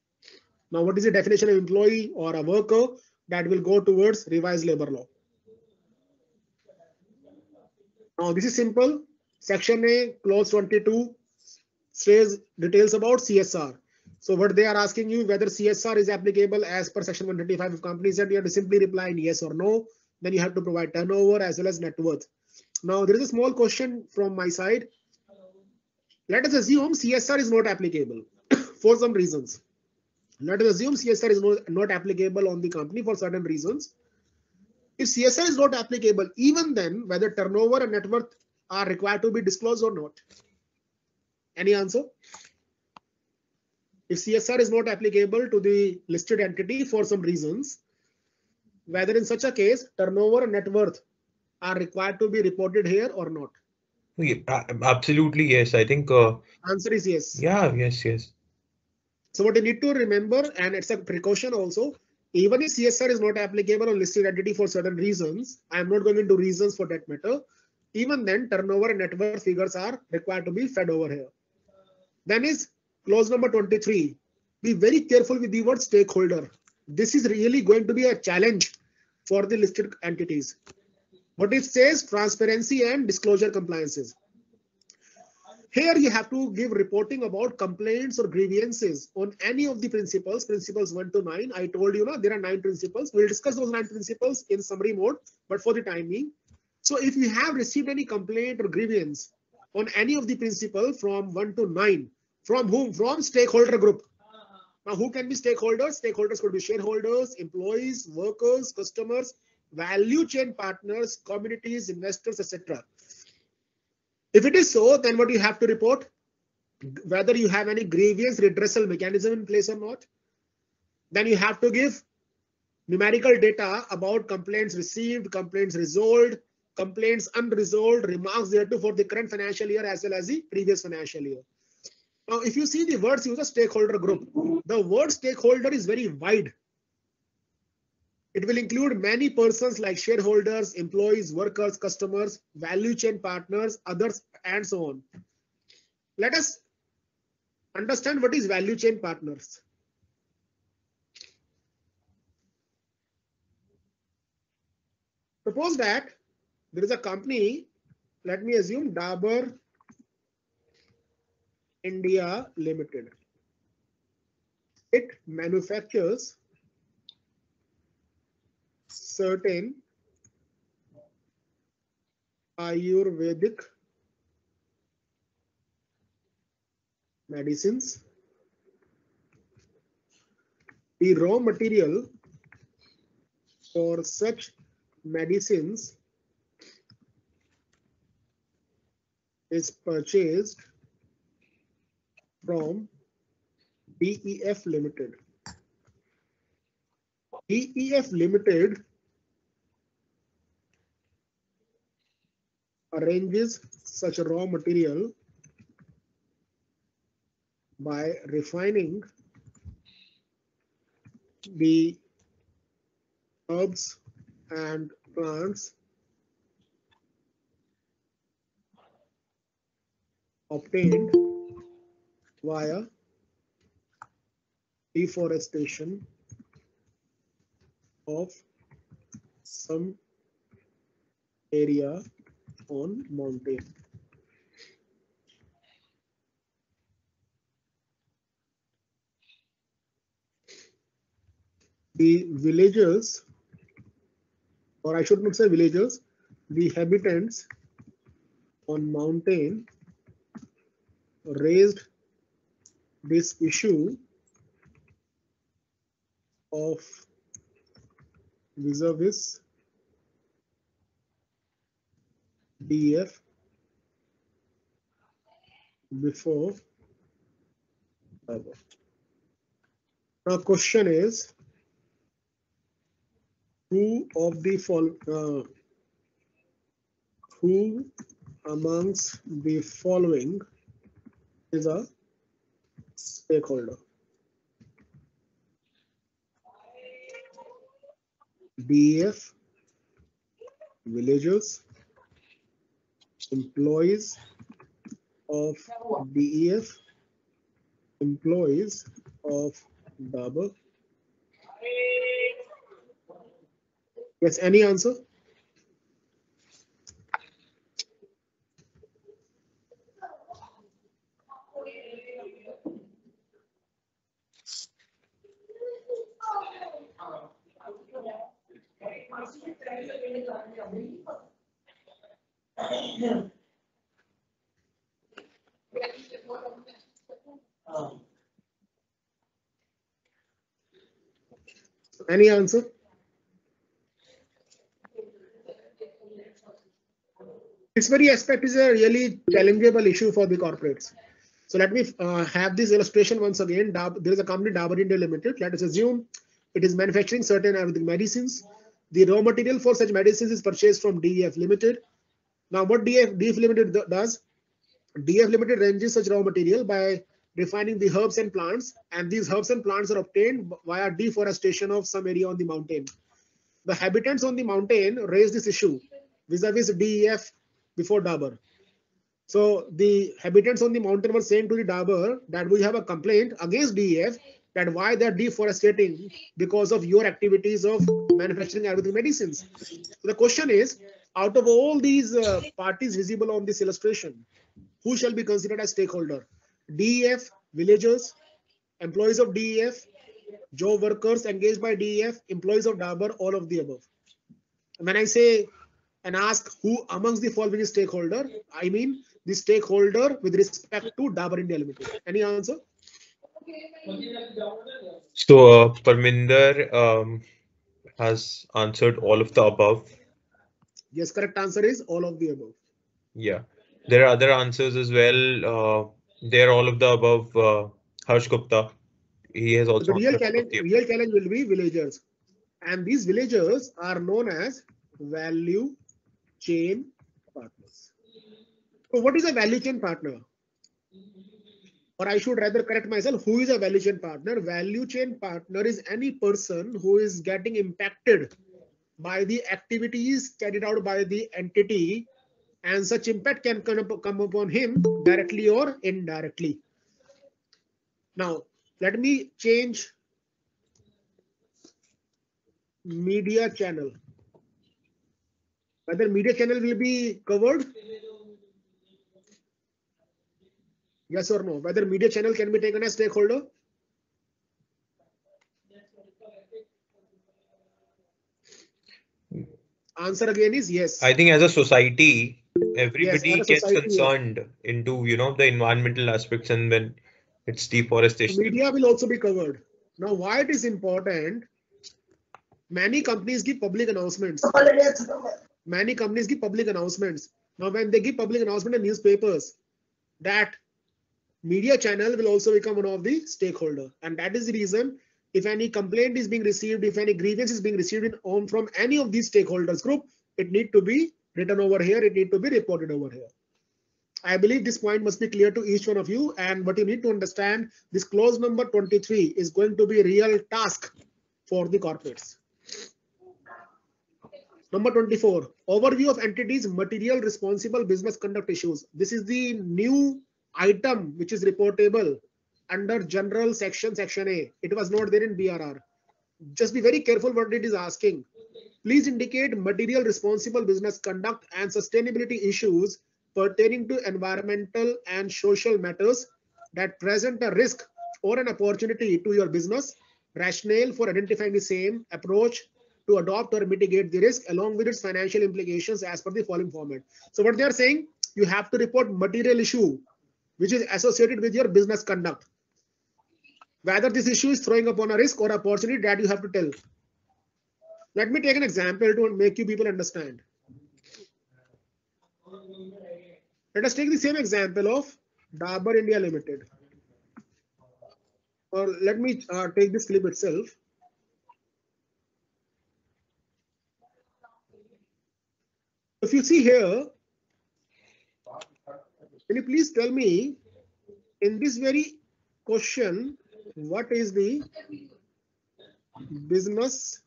Now, what is the definition of employee or a worker? That will go towards revised labor law. Now, this is simple. Section A, clause 22 says details about CSR. So what they are asking you whether CSR is applicable as per section 135 of Companies Act, you have to simply reply in yes or no. Then you have to provide turnover as well as net worth. Now, there is a small question from my side. Let us assume CSR is not applicable for some reasons. Let us assume CSR is not applicable on the company for certain reasons. If CSR is not applicable, even then, whether turnover and net worth are required to be disclosed or not. Any answer? If CSR is not applicable to the listed entity for some reasons, whether in such a case, turnover and net worth are required to be reported here or not?
Yeah, absolutely, yes. I think.
Answer is yes.
Yeah, yes.
So what you need to remember, and it's a precaution also, even if CSR is not applicable on listed entity for certain reasons, I am not going into reasons for that matter, even then turnover and net worth figures are required to be fed over here. Then is clause number 23. Be very careful with the word stakeholder. This is really going to be a challenge for the listed entities. What it says, transparency and disclosure compliances. Here you have to give reporting about complaints or grievances on any of the principles 1 to 9. I told you, there are 9 principles. We'll discuss those 9 principles in summary mode, but for the time being. So if you have received any complaint or grievance on any of the principle from 1 to 9, from whom? From stakeholder group. Now, who can be stakeholders? Stakeholders could be shareholders, employees, workers, customers, value chain partners, communities, investors, etc. If it is so, then what you have to report? Whether you have any grievance redressal mechanism in place or not. Then you have to give numerical data about complaints received, complaints resolved, complaints unresolved, remarks thereto for the current financial year as well as the previous financial year. Now, if you see the words use a stakeholder group, the word stakeholder is very wide. It will include many persons like shareholders, employees, workers, customers, value chain partners, others, and so on. Let us understand what is value chain partners. Suppose that there is a company, let me assume Dabur India Limited. It manufactures certain Ayurvedic medicines. The raw material for such medicines is purchased from DEF Limited. DEF Limited arranges such raw material by refining the herbs and plants obtained via deforestation of some area on mountain. The villagers, or I should not say villagers, the inhabitants on mountain raised this issue of vis-a-vis DEF before Dabur. Now, question is, who amongst the following is a stakeholder. DEF, villagers, employees of DEF, employees of Dabur. Yes, any answer? Any answer? This very aspect is a really challengeable issue for the corporates. So let me have this illustration once again. There is a company, Dabur India Limited. Let us assume it is manufacturing certain Ayurvedic medicines. The raw material for such medicines is purchased from DEF Limited. Now, what DEF Limited does? DEF Limited ranges such raw material by refining the herbs and plants, and these herbs and plants are obtained via deforestation of some area on the mountain. The habitants on the mountain raised this issue vis-a-vis DEF before Dabur. So the habitants on the mountain were saying to the Dabur that we have a complaint against DEF that why they're deforesting because of your activities of manufacturing Ayurvedic medicines. So the question is, out of all these parties visible on this illustration, who shall be considered as stakeholder? DEF, villagers, employees of DEF, job workers engaged by DEF, employees of Dabur, all of the above. And when I say and ask who amongst the following is stakeholder, I mean the stakeholder with respect to Dabur India Limited. Any answer?
So Parminder has answered all of the above.
Yes, correct answer is all of the above.
Yeah, there are other answers as well. They're all of the above. Harsh Gupta, he has also
The real
answered all of the
challenge will be villagers, and these villagers are known as value chain partners. So, what is a value chain partner? Or I should rather correct myself, who is a value chain partner? Value chain partner is any person who is getting impacted by the activities carried out by the entity, and such impact can come upon him directly or indirectly. Now, let me change media channel. Whether media channel will be covered? Yes or no? Whether media channel can be taken as stakeholder? Answer again is yes.
I think as a society, everybody
Yes,
gets concerned into the environmental aspects, and when it's deforestation.
Media will also be covered. Now, why it is important? Many companies give public announcements. Many companies give public announcements. Now, when they give public announcement in newspapers, that media channel will also become one of the stakeholder, and that is the reason. If any complaint is being received, if any grievance is being received from any of these stakeholders group, it need to be written over here. It need to be reported over here. I believe this point must be clear to each one of you. And what you need to understand, this clause number 23 is going to be a real task for the corporates. Number 24, overview of entities, material responsible business conduct issues. This is the new item which is reportable under general section A. It was not there in BRR. Just be very careful what it is asking. Please indicate material responsible business conduct and sustainability issues pertaining to environmental and social matters that present a risk or an opportunity to your business, rationale for identifying the same, approach to adopt or mitigate the risk along with its financial implications as per the following format. So what they are saying, you have to report material issue which is associated with your business conduct. Whether this issue is throwing upon a risk or opportunity, that you have to tell. Let me take an example to make you people understand. Let us take the same example of Dabur India Limited. Or let me take this clip itself. If you see here, can you please tell me in this very question, what is the business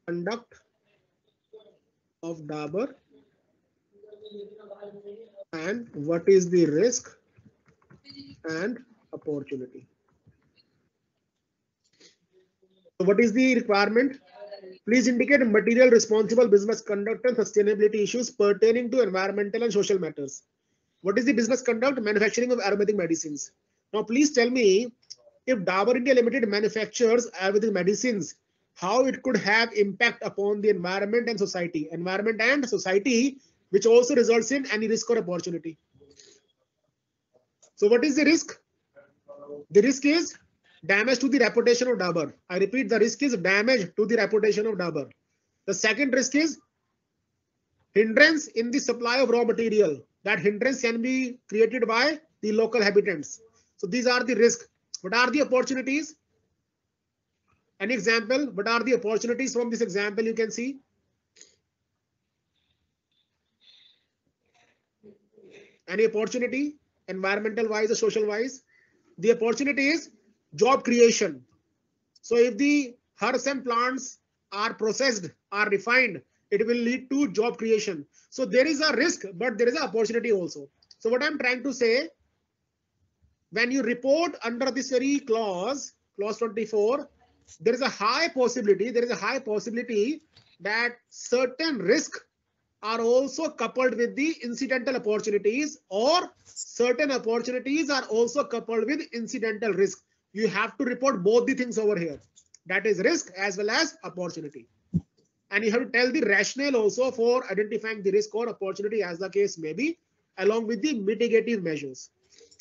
conduct of Dabur and what is the risk and opportunity? So what is the requirement? Please indicate material responsible business conduct and sustainability issues pertaining to environmental and social matters. What is the business conduct? Manufacturing of aromatic medicines. Now, please tell me, if Dabur India Limited manufactures Ayurvedic medicines, how it could have impact upon the environment and society, which also results in any risk or opportunity. So what is the risk? The risk is damage to the reputation of Dabur. I repeat, the risk is damage to the reputation of Dabur. The second risk is hindrance in the supply of raw material. That hindrance can be created by the local habitants. So these are the risks. What are the opportunities? An example, what are the opportunities from this example you can see? Any opportunity, environmental wise or social wise? The opportunity is job creation. So if the herbs and plants are processed, are refined, it will lead to job creation. So there is a risk, but there is an opportunity also. So what I'm trying to say, when you report under this very clause 24, there is a high possibility that certain risks are also coupled with the incidental opportunities, or certain opportunities are also coupled with incidental risk. You have to report both the things over here. That is risk as well as opportunity. And you have to tell the rationale also for identifying the risk or opportunity as the case may be, along with the mitigative measures.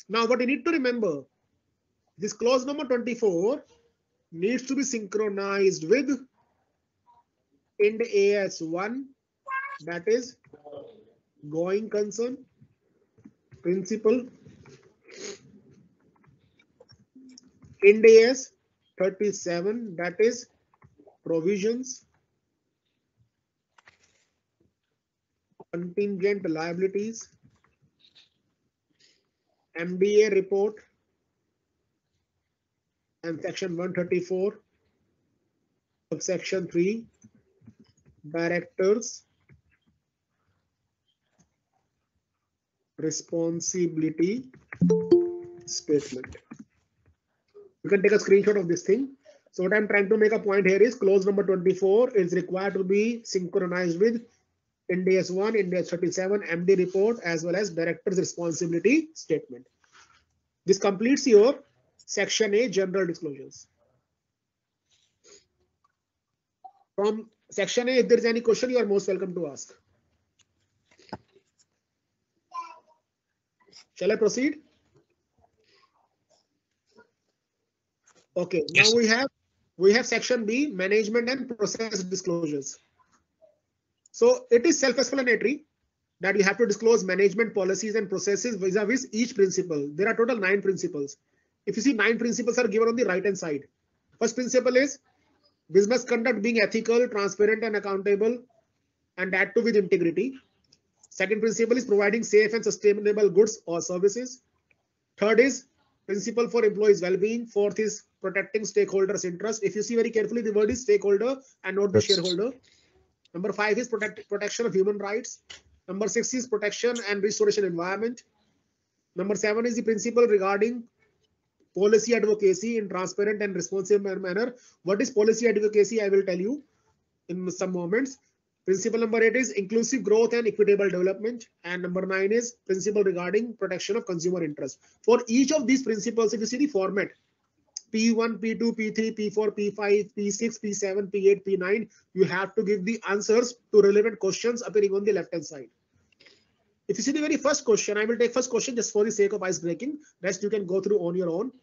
Now, what you need to remember, this clause number 24 needs to be synchronized with Ind AS 1, that is going concern principle, Ind AS 37, that is provisions, contingent liabilities, MDA report, and section 134, subsection 3, directors responsibility statement. You can take a screenshot of this thing. So what I'm trying to make a point here is clause number 24 is required to be synchronized with Ind AS 1, Ind AS 37, MD report, as well as director's responsibility statement. This completes your section A, general disclosures. From section A, if there is any question, you are most welcome to ask. Shall I proceed? Okay, yes. Now we have section B, management and process disclosures. So it is self-explanatory that you have to disclose management policies and processes vis-a-vis each principle. There are total 9 principles. If you see, 9 principles are given on the right hand side. First principle is business conduct being ethical, transparent, and accountable, and that too with integrity. Second principle is providing safe and sustainable goods or services. Third is principle for employees' well-being. Fourth is protecting stakeholders' interest. If you see very carefully, the word is stakeholder and not the shareholder. Number 5 is protection of human rights. Number 6 is protection and restoration environment. Number 7 is the principle regarding policy advocacy in transparent and responsive manner. What is policy advocacy? I will tell you in some moments. Principle number 8 is inclusive growth and equitable development. And number 9 is principle regarding protection of consumer interest. For each of these principles, if you see the format, P1, P2, P3, P4, P5, P6, P7, P8, P9, you have to give the answers to relevant questions appearing on the left hand side. If you see the very first question, I will take first question just for the sake of ice breaking. Rest you can go through on your own.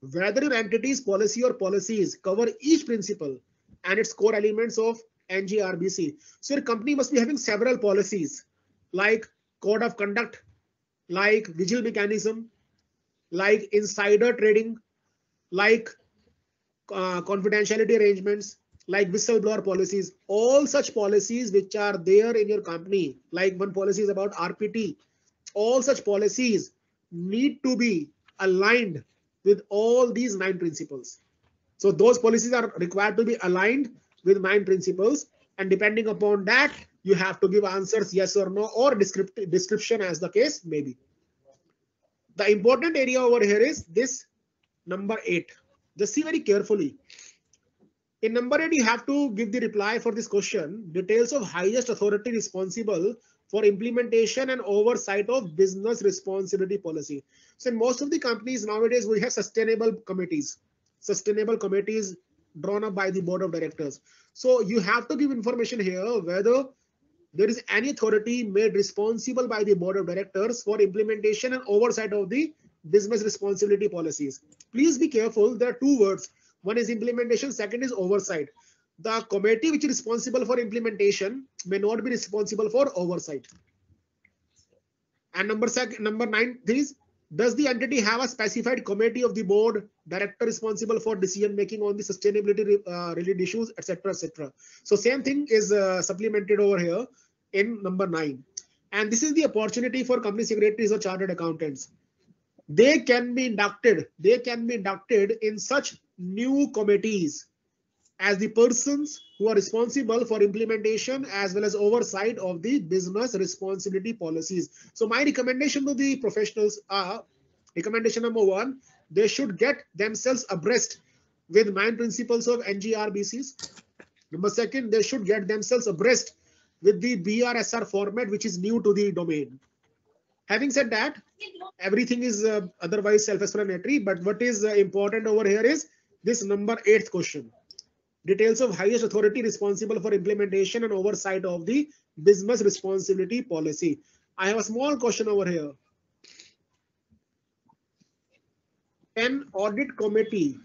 Whether your entity's policy or policies cover each principle and its core elements of NGRBC. So your company must be having several policies like code of conduct, like vigil mechanism, like insider trading, like confidentiality arrangements, like whistleblower policies. All such policies which are there in your company, like one policy is about RPT. All such policies need to be aligned with all these 9 principles. So those policies are required to be aligned with 9 principles, and depending upon that, you have to give answers yes or no, or description as the case may be. The important area over here is this number 8. Just see very carefully. In number 8, you have to give the reply for this question. Details of highest authority responsible for implementation and oversight of business responsibility policy. So in most of the companies nowadays, we have sustainable committees drawn up by the board of directors. So you have to give information here whether there is any authority made responsible by the board of directors for implementation and oversight of the business responsibility policies. Please be careful. There are 2 words. One is implementation, second is oversight. The committee which is responsible for implementation may not be responsible for oversight. And number 9 is, does the entity have a specified committee of the board director responsible for decision making on the sustainability related issues, etc., etc. So same thing is supplemented over here in number 9. And this is the opportunity for company secretaries or chartered accountants. They can be inducted in such new committees as the persons who are responsible for implementation as well as oversight of the business responsibility policies. So my recommendation to the professionals are, recommendation number 1, they should get themselves abreast with 9 principles of NGRBCs. Number 2, they should get themselves abreast with the BRSR format, which is new to the domain. Having said that, everything is otherwise self-explanatory, but what is important over here is this number 8th question. Details of highest authority responsible for implementation and oversight of the business responsibility policy. I have a small question over here. Can audit committee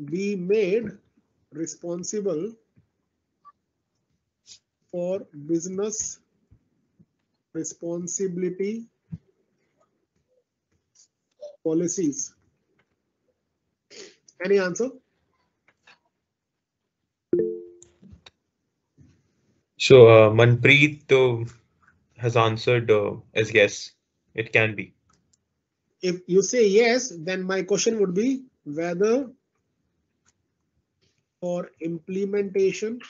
be made responsible for business responsibility policies? Any answer?
So Manpreet has answered as yes, it can be.
If you say yes, then my question would be whether for implementation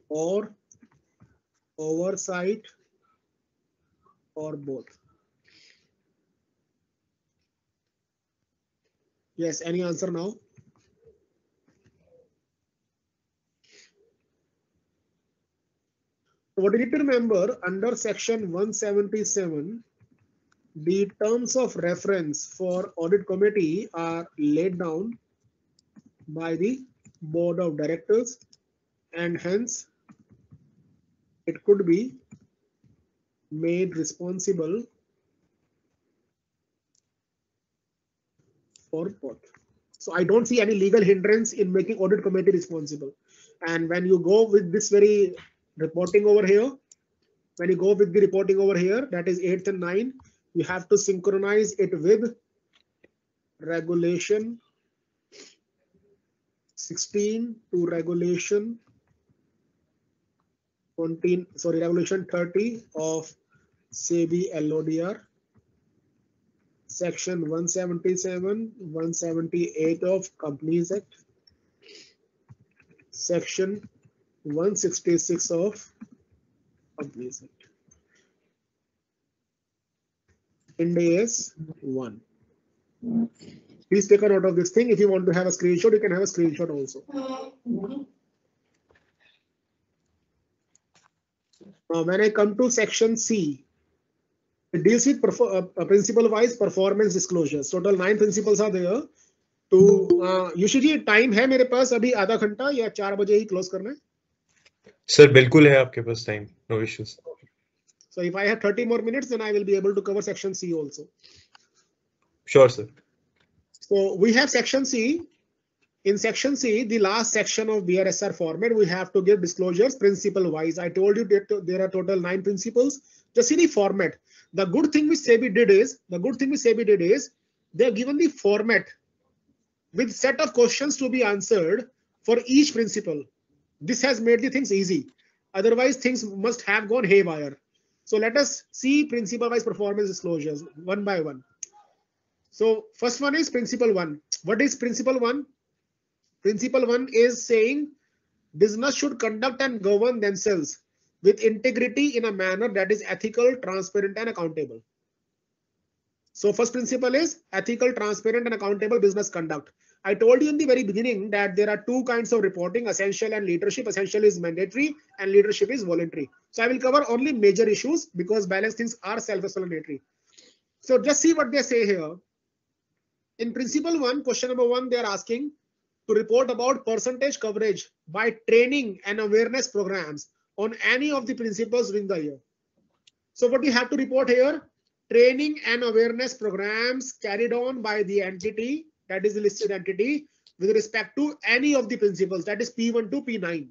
or oversight or both. Yes, any answer now? What you need to remember, under section 177, the terms of reference for audit committee are laid down by the board of directors, and hence it could be made responsible for both. So I don't see any legal hindrance in making audit committee responsible. And when you go with this very reporting over here, that is 8th and 9, you have to synchronize it with regulation 16 to regulation 30 of SEBI LODR, section 177, 178 of Companies Act, section 166 of Companies Act. Ind AS 1. Please take a note of this thing. If you want to have a screenshot, you can have a screenshot also. When I come to section C, it deals with principle-wise performance disclosures. Total 9 principles are there. तो usually time है मेरे पास अभी आधा घंटा या 4 बजे ही close करना है?
सर बिल्कुल है आपके पास time, no issues.
So if I have 30 more minutes, then I will be able to cover section C also.
Sure, sir.
So we have section C. In section C, the last section of BRSR format, we have to give disclosures principle wise. I told you that there are total 9 principles. Just see the format. The good thing which SEBI did is, they have given the format with set of questions to be answered for each principle. This has made the things easy. Otherwise, things must have gone haywire. So let us see principle-wise performance disclosures one by one. So first one is principle one. What is principle one? Principle one is saying business should conduct and govern themselves with integrity in a manner that is ethical, transparent, and accountable. So first principle is ethical, transparent, and accountable business conduct. I told you in the very beginning that there are two kinds of reporting, essential and leadership. Essential is mandatory and leadership is voluntary. So I will cover only major issues because balance things are self-explanatory. So just see what they say here. In principle one, question number one, they are asking to report about percentage coverage by training and awareness programs on any of the principles during the year. So what you have to report here, training and awareness programs carried on by the entity, that is the listed entity, with respect to any of the principles, that is P1 to P9.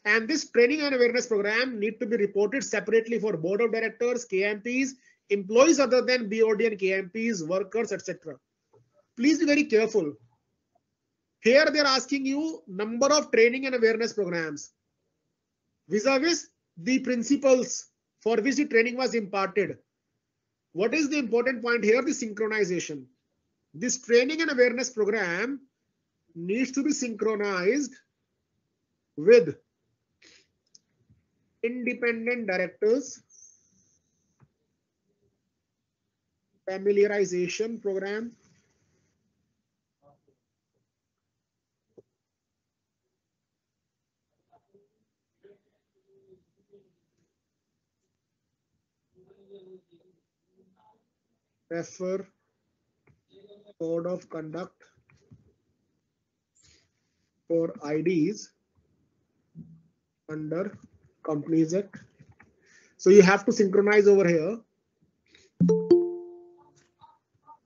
And this training and awareness program need to be reported separately for board of directors, KMPs, employees other than BOD and KMPs, workers, etc. Please be very careful. Here they are asking you number of training and awareness programs vis-a-vis the principles for which the training was imparted. What is the important point here? The synchronization. This training and awareness program needs to be synchronized with independent directors, familiarization program, refer code of conduct for IDs under Companies Act. So you have to synchronize over here.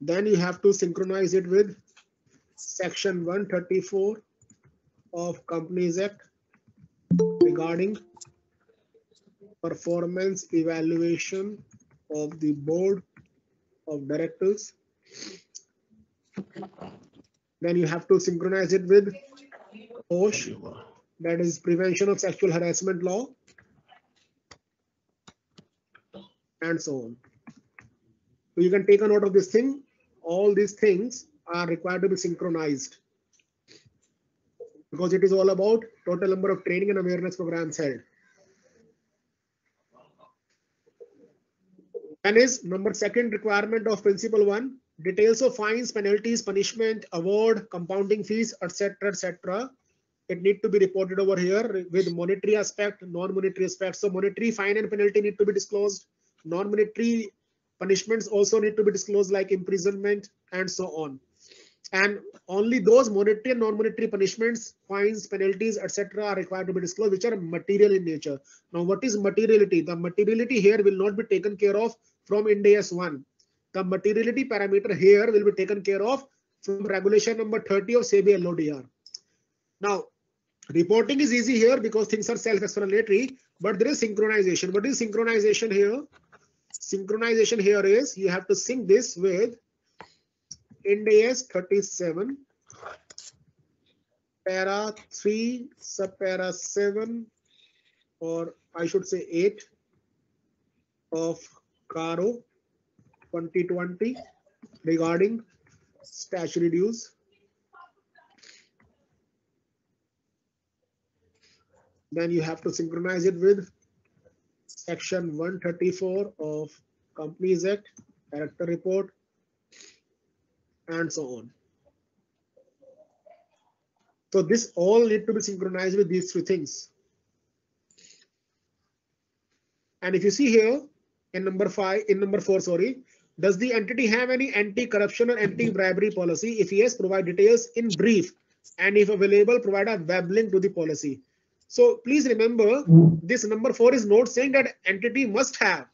Then you have to synchronize it with section 134 of Companies Act regarding performance evaluation of the board of directors. Then you have to synchronize it with POSH, that is Prevention of Sexual Harassment Law, and so on. So you can take a note of this thing. All these things are required to be synchronized because it is all about total number of training and awareness programs held. And is number second requirement of principle one, details of fines, penalties, punishment, award, compounding fees, etc., etc. It need to be reported over here with monetary aspect, non-monetary aspect. So monetary fine and penalty need to be disclosed. Non-monetary punishments also need to be disclosed, like imprisonment and so on. And only those monetary and non-monetary punishments, fines, penalties, etc. are required to be disclosed, which are material in nature. Now, what is materiality? The materiality here will not be taken care of from Ind AS 1. The materiality parameter here will be taken care of from regulation number 30 of SEBI LODR. Now, reporting is easy here because things are self-explanatory, but there is synchronization. What is synchronization here? Synchronization here is you have to sync this with Ind AS 37, para 3, subpara 7, or I should say 8 of CARO 2020 regarding statutory dues. Then you have to synchronize it with section 134 of Companies Act, Director Report, and so on. So this all need to be synchronized with these three things. And if you see here in number 4, does the entity have any anti-corruption or anti-bribery policy? If yes, provide details in brief, and if available, provide a web link to the policy. So please remember, this number 4 is not saying that entity must have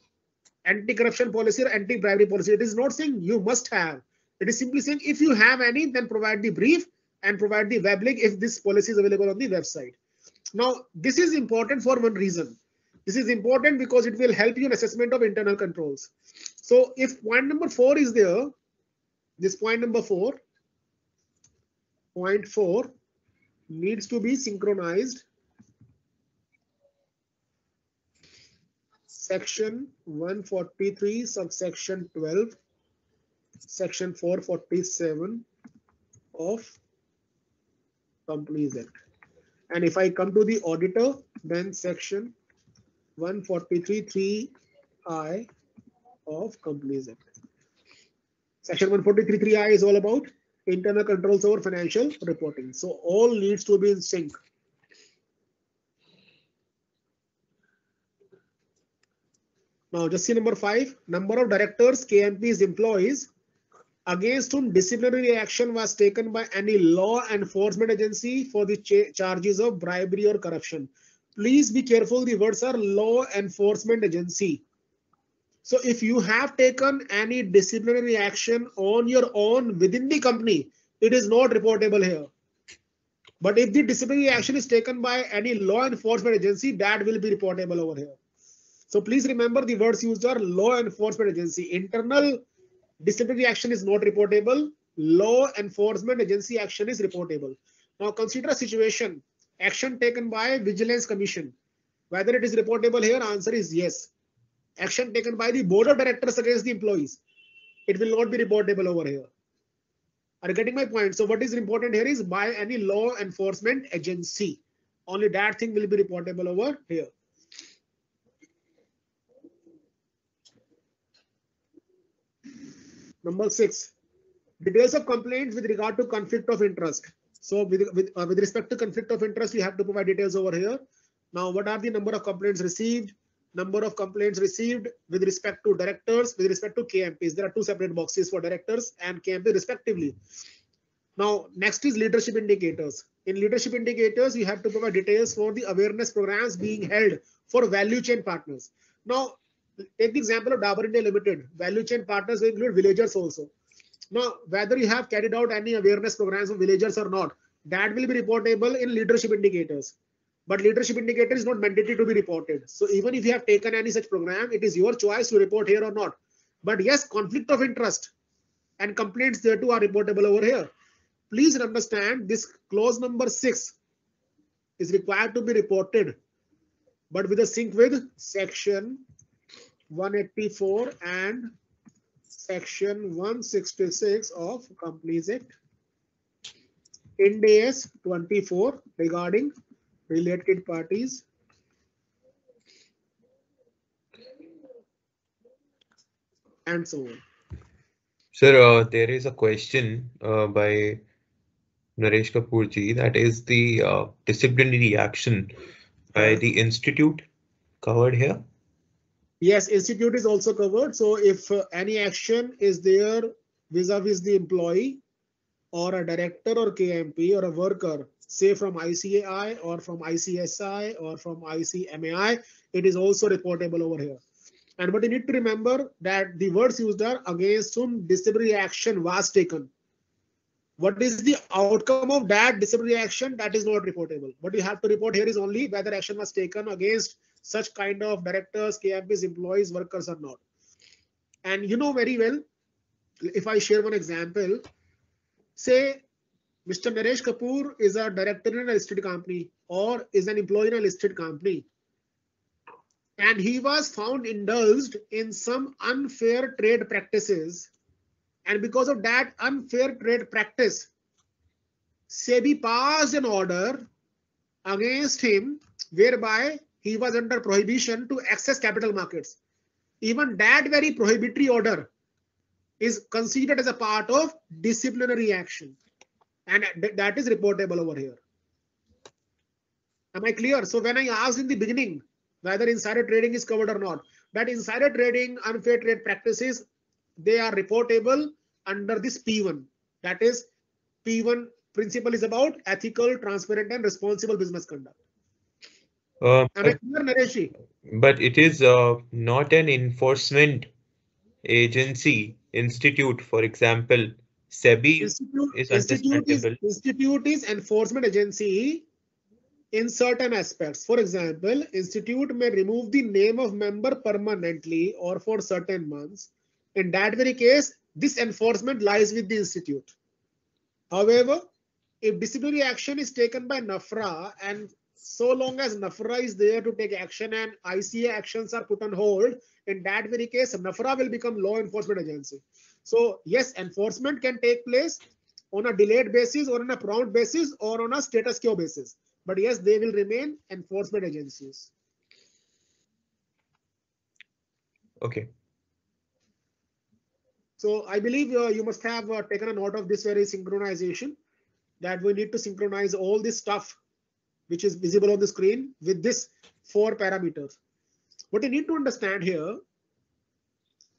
anti-corruption policy or anti-bribery policy. It is not saying you must have. It is simply saying if you have any, then provide the brief and provide the web link if this policy is available on the website. Now, this is important for one reason. This is important because it will help you in assessment of internal controls. So if point number 4 is there, this point number 4, point 4 needs to be synchronized Section 143, subsection 12, section 447 of Companies Act. And if I come to the auditor, then section 143(3)(I) of Companies Act. Section 143(3)(I) is all about internal controls over financial reporting. So all needs to be in sync. Now just see number 5, number of directors, KMPs, employees against whom disciplinary action was taken by any law enforcement agency for the charges of bribery or corruption. Please be careful, the words are law enforcement agency. So if you have taken any disciplinary action on your own within the company, it is not reportable here. But if the disciplinary action is taken by any law enforcement agency, that will be reportable over here. So please remember the words used are law enforcement agency. Internal disciplinary action is not reportable. Law enforcement agency action is reportable. Now consider a situation, action taken by Vigilance Commission. Whether it is reportable here, answer is yes. Action taken by the board of directors against the employees, it will not be reportable over here. Are you getting my point? So what is important here is by any law enforcement agency. Only that thing will be reportable over here. Number 6, details of complaints with regard to conflict of interest. So with respect to conflict of interest, you have to provide details over here. Now, what are the number of complaints received? Number of complaints received with respect to directors, with respect to KMPs. There are 2 separate boxes for directors and KMP respectively. Now, next is leadership indicators. In leadership indicators, you have to provide details for the awareness programs being held for value chain partners. Now, take the example of Dabur India Limited. Value chain partners will include villagers also. Now, whether you have carried out any awareness programs for villagers or not, that will be reportable in leadership indicators. But leadership indicator is not mandatory to be reported. So even if you have taken any such program, it is your choice to report here or not. But yes, conflict of interest and complaints thereto are reportable over here. Please understand this clause number 6 is required to be reported, but with a sync with section 184 and section 166 of Companies Act. Ind AS 24 regarding related parties. And so on.
Sir, there is a question by Naresh Kapoor ji, that is the disciplinary action by the institute covered here?
Yes, institute is also covered. So if any action is there vis-a-vis the employee or a director or KMP or a worker, say from ICAI or from ICSI or from ICMAI, it is also reportable over here. And but you need to remember that the words used are against whom disciplinary action was taken. What is the outcome of that disciplinary action? That is not reportable. What you have to report here is only whether action was taken against such kind of directors, KMPs, employees, workers or not. And you know very well, if I share one example, say Mr. Naresh Kapoor is a director in a listed company or is an employee in a listed company, and he was found indulged in some unfair trade practices, and because of that unfair trade practice, SEBI passed an order against him whereby he was under prohibition to access capital markets. Even that very prohibitory order is considered as a part of disciplinary action, and that is reportable over here. Am I clear? So when I asked in the beginning whether insider trading is covered or not, that insider trading, unfair trade practices, they are reportable under this P1. That is, P1 principle is about ethical, transparent and responsible business conduct. Am I clear, Naresh?
But it is not an enforcement agency, institute, for example. SEBI is understandable.
Institute is enforcement agency in certain aspects. For example, institute may remove the name of member permanently or for certain months. In that very case, this enforcement lies with the institute. However, if disciplinary action is taken by NAFRA and So long as NAFRA is there to take action and ICA actions are put on hold, in that very case, NAFRA will become law enforcement agency. So yes, enforcement can take place on a delayed basis or on a prompt basis or on a status quo basis. But yes, they will remain enforcement agencies.
Okay.
So I believe you must have taken a note of this very synchronization, that we need to synchronize all this stuff which is visible on the screen with this 4 parameters. What you need to understand here,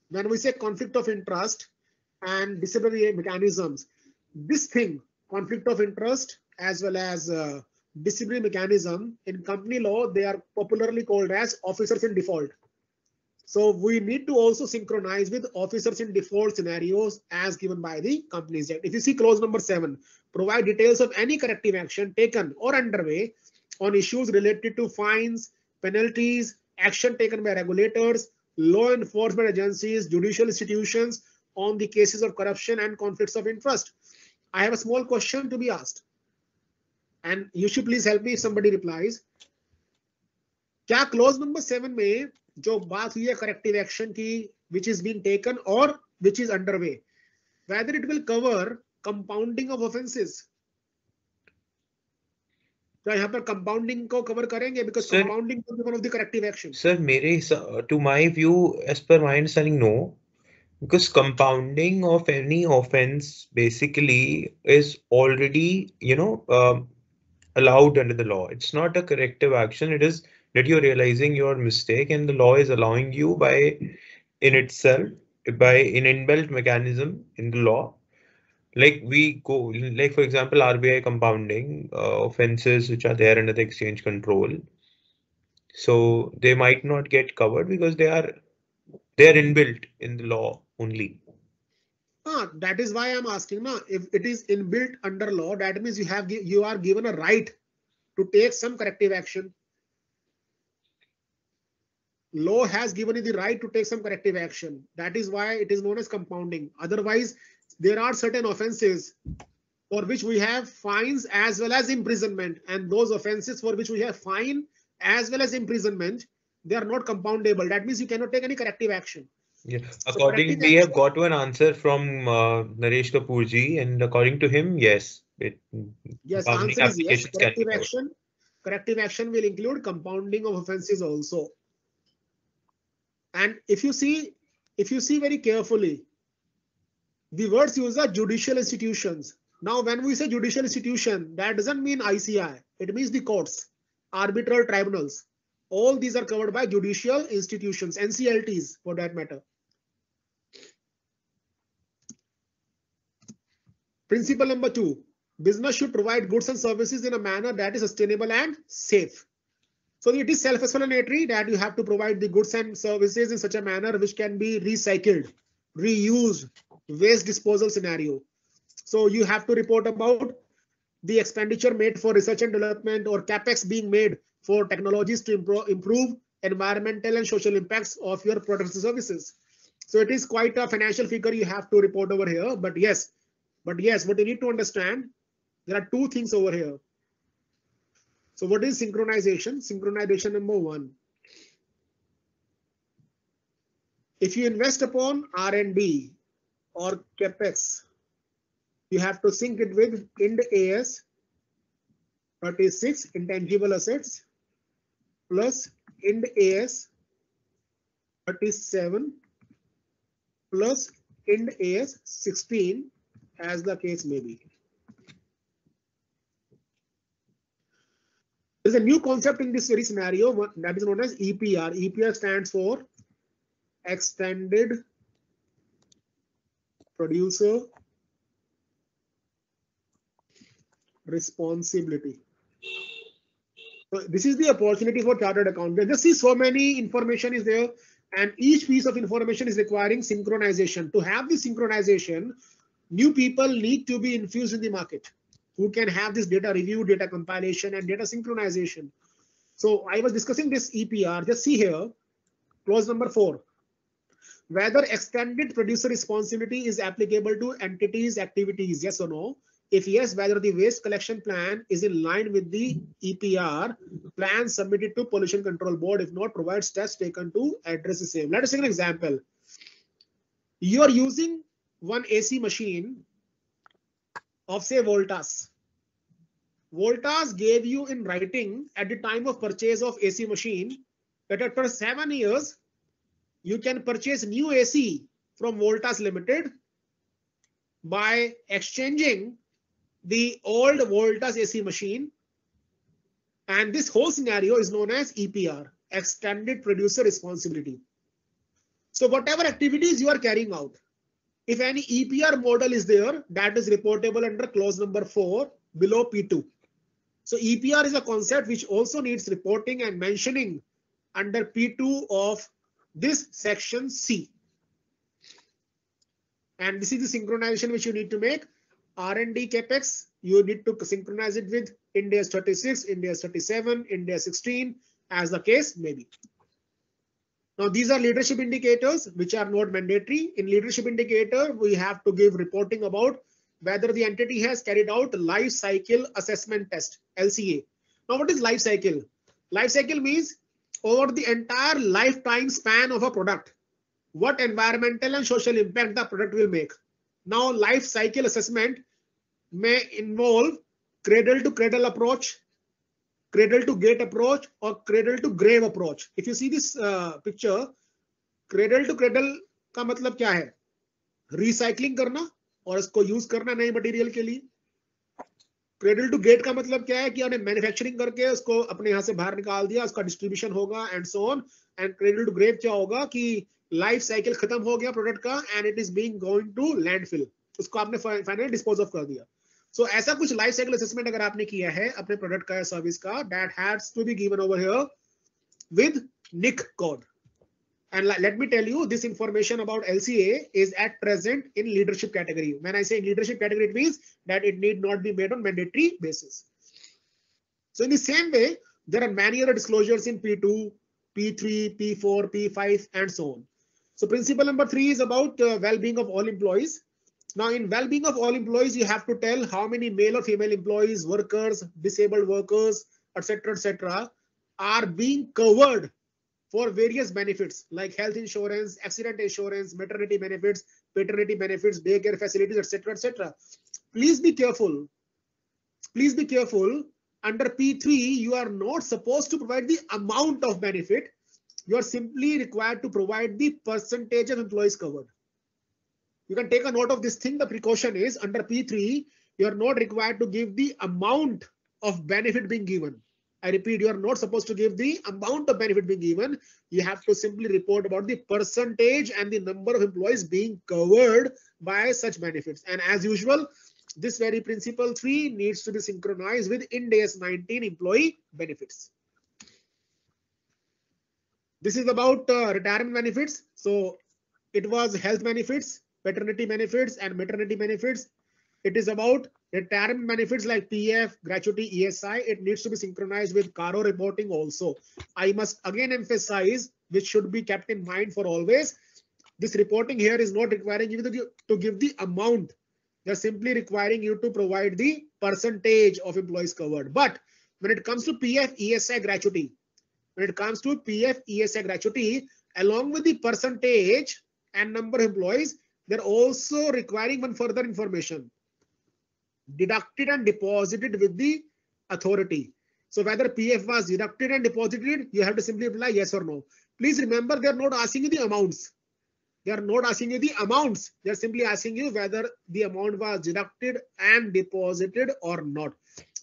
when we say conflict of interest and disciplinary mechanisms, this thing, conflict of interest as well as disciplinary mechanism, in company law, they are popularly called as officers in default. So we need to also synchronize with officers in default scenarios as given by the Companies Act. If you see clause number 7, provide details of any corrective action taken or underway on issues related to fines, penalties, action taken by regulators, law enforcement agencies, judicial institutions on the cases of corruption and conflicts of interest. I have a small question to be asked, and you should please help me if somebody replies. क्या close number 7 में जो बात हुई है corrective action की, which is being taken or which is underway, whether it will cover compounding of offenses? क्या यहाँ पर compounding को cover करेंगे? Because
Sir,
compounding is one of the corrective action.
Sir, to my view, as per my understanding, no. Because compounding of any offense basically is already, allowed under the law. It's not a corrective action. It is that you're realizing your mistake and the law is allowing you by an inbuilt mechanism in the law. Like for example, RBI compounding offenses which are there under the exchange control. So they might not get covered because they are inbuilt in the law only.
That is why I'm asking now. If it is inbuilt under law, that means you are given a right to take some corrective action. Law has given you the right to take some corrective action. That is why it is known as compounding. Otherwise, there are certain offenses for which we have fines as well as imprisonment, and those offenses for which we have fine as well as imprisonment, they are not compoundable. That means you cannot take any corrective action.
Yeah, we have got one answer from Naresh Kapoorji, and according to him, yes.
Yes, answer is yes. Corrective action will include compounding of offenses also. And if you see very carefully, the words used are judicial institutions. Now, when we say judicial institution, that doesn't mean ICI. It means the courts, arbitral tribunals. All these are covered by judicial institutions, NCLTs for that matter. Principle number 2, business should provide goods and services in a manner that is sustainable and safe. So it is self-explanatory that you have to provide the goods and services in such a manner which can be recycled, reused, waste disposal scenario. So you have to report about the expenditure made for research and development or capex being made for technologies to improve environmental and social impacts of your products and services. So it is quite a financial figure you have to report over here. But yes, what you need to understand, there are 2 things over here. So what is synchronization? Synchronization number 1. If you invest upon R&D or capex, you have to sync it with Ind AS 36, intangible assets, plus Ind AS 37 plus Ind AS 16, as the case may be. There's a new concept in this very scenario that is known as EPR. EPR stands for Extended Producer Responsibility. So this is the opportunity for chartered accountants. Just see, so many information is there, and each piece of information is requiring synchronization. To have this synchronization, new people need to be infused in the market who can have this data review, data compilation, and data synchronization. So I was discussing this EPR. Just see here, clause number 4. Whether extended producer responsibility is applicable to entities' activities, yes or no. If yes, whether the waste collection plan is in line with the EPR plan submitted to Pollution Control Board. If not, provide steps taken to address the same. Let us take an example. You are using one AC machine of say Voltas. Voltas gave you in writing at the time of purchase of AC machine that after 7 years, you can purchase new AC from Voltas Limited by exchanging the old Voltas AC machine. And this whole scenario is known as EPR, Extended Producer Responsibility. So whatever activities you are carrying out, if any EPR model is there, that is reportable under clause number 4 below P2. So EPR is a concept which also needs reporting and mentioning under P2 of this section C. And this is the synchronization which you need to make. R&D capex, you need to synchronize it with Ind AS 36, Ind AS 37, Ind AS 16, as the case may be. Now, these are leadership indicators which are not mandatory. In leadership indicator, we have to give reporting about whether the entity has carried out life cycle assessment test, LCA. Now, what is life cycle? Life cycle means over the entire lifetime span of a product, what environmental and social impact the product will make. Now, life cycle assessment may involve cradle to cradle approach, cradle to gate approach, or cradle to grave approach. If you see this picture, cradle to cradle का मतलब क्या है? Recycling करना और इसको use करना नए material के लिए. क्रेडल टू गेट का मतलब क्या है कि आपने मैन्युफैक्चरिंग करके उसको अपने यहाँ से बाहर निकाल दिया, उसका डिस्ट्रीब्यूशन होगा and so on. And cradle to grave क्या होगा कि लाइफ साइकिल खत्म हो गया प्रोडक्ट का and it is being going to landfill, उसको आपने फाइनली डिस्पोज ऑफ कर दिया. सो ऐसा कुछ लाइफ साइकिल असेसमेंट अगर आपने किया है अपने प्रोडक्ट का या सर्विस का, that has to be given over here with NIC code. And let me tell you, this information about LCA is at present in leadership category. When I say leadership category, it means that it need not be made on mandatory basis. So in the same way, there are many other disclosures in P2, P3, P4, P5, and so on. So principle number 3 is about well-being of all employees. Now in well-being of all employees, you have to tell how many male or female employees, workers, disabled workers, etc., are being covered for various benefits like health insurance, accident insurance, maternity benefits, paternity benefits, daycare facilities, etc. Please be careful. Please be careful. Under P3, you are not supposed to provide the amount of benefit. You are simply required to provide the percentage of employees covered. You can take a note of this thing. The precaution is under P3, you are not required to give the amount of benefit being given. I repeat, you are not supposed to give the amount of benefit being given. You have to simply report about the percentage and the number of employees being covered by such benefits. And as usual, this very principle 3 needs to be synchronized with Ind AS 19 employee benefits. This is about retirement benefits. So it was health benefits, paternity benefits, and maternity benefits. It is about retirement benefits like PF, gratuity, ESI. It needs to be synchronized with CARO reporting also. I must again emphasize, which should be kept in mind for always, this reporting here is not requiring you to give the amount. They're simply requiring you to provide the percentage of employees covered. But when it comes to PF, ESI, gratuity, along with the percentage and number of employees, they're also requiring one further information. Deducted and deposited with the authority. So whether PF was deducted and deposited, you have to simply reply yes or no. Please remember, they are not asking you the amounts. They are not asking you the amounts. They are simply asking you whether the amount was deducted and deposited or not.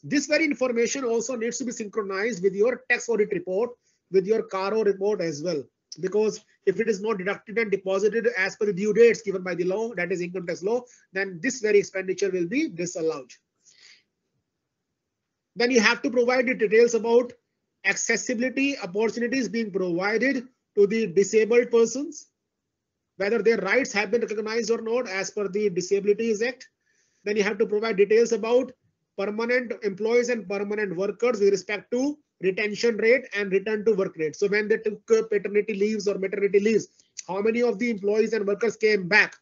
This very information also needs to be synchronized with your tax audit report, with your CARO report as well. Because if it is not deducted and deposited as per the due dates given by the law, that is income tax law, then this very expenditure will be disallowed. Then you have to provide the details about accessibility opportunities being provided to the disabled persons, whether their rights have been recognized or not as per the Disabilities Act. Then you have to provide details about permanent employees and permanent workers with respect to retention rate and return to work rate. So when they took paternity leaves or maternity leaves, how many of the employees and workers came back?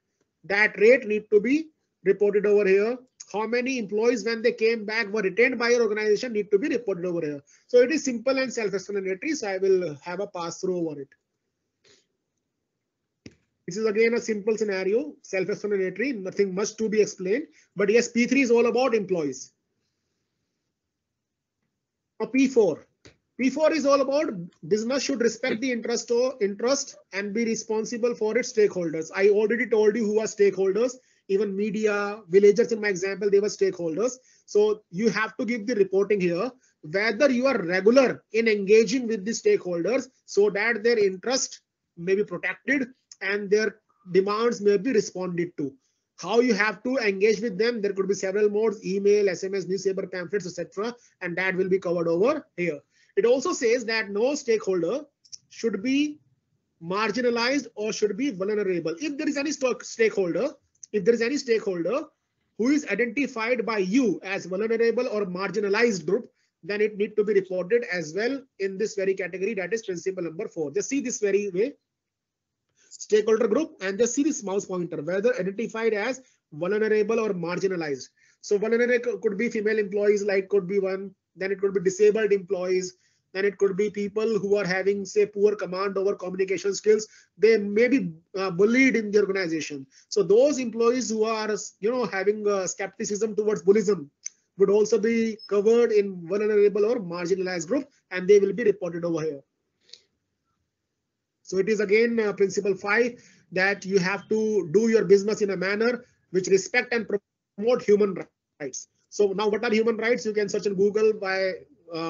That rate need to be reported over here. how many employees when they came back were retained by your organization need to be reported over here. So it is simple and self-explanatory. So I will have a pass through over it. This is again a simple scenario, self-explanatory, nothing much to be explained. But yes, P3 is all about employees. Now P4. P4 is all about business should respect the interest and be responsible for its stakeholders. I already told you who are stakeholders. Even media, villagers in my example, they were stakeholders. So you have to give the reporting here, whether you are regular in engaging with the stakeholders so that their interest may be protected and their demands may be responded to. How you have to engage with them, there could be several modes, email, SMS, newspaper, pamphlets, etc. And that will be covered over here. It also says that no stakeholder should be marginalized or should be vulnerable. If there is any stakeholder who is identified by you as vulnerable or marginalized group, then it need to be reported as well in this very category. That is principle number 4. Just see this very way. Stakeholder group and just see this mouse pointer, whether identified as vulnerable or marginalized. So vulnerable could be female employees, like could be one. Then it could be disabled employees. Then it could be people who are having, say, poor command over communication skills. They may be bullied in the organization. So those employees who are, having skepticism towards bullyism would also be covered in vulnerable or marginalized group, and they will be reported over here. So it is again principle 5 that you have to do your business in a manner which respect and promote human rights. So now what are human rights? You can search in Google by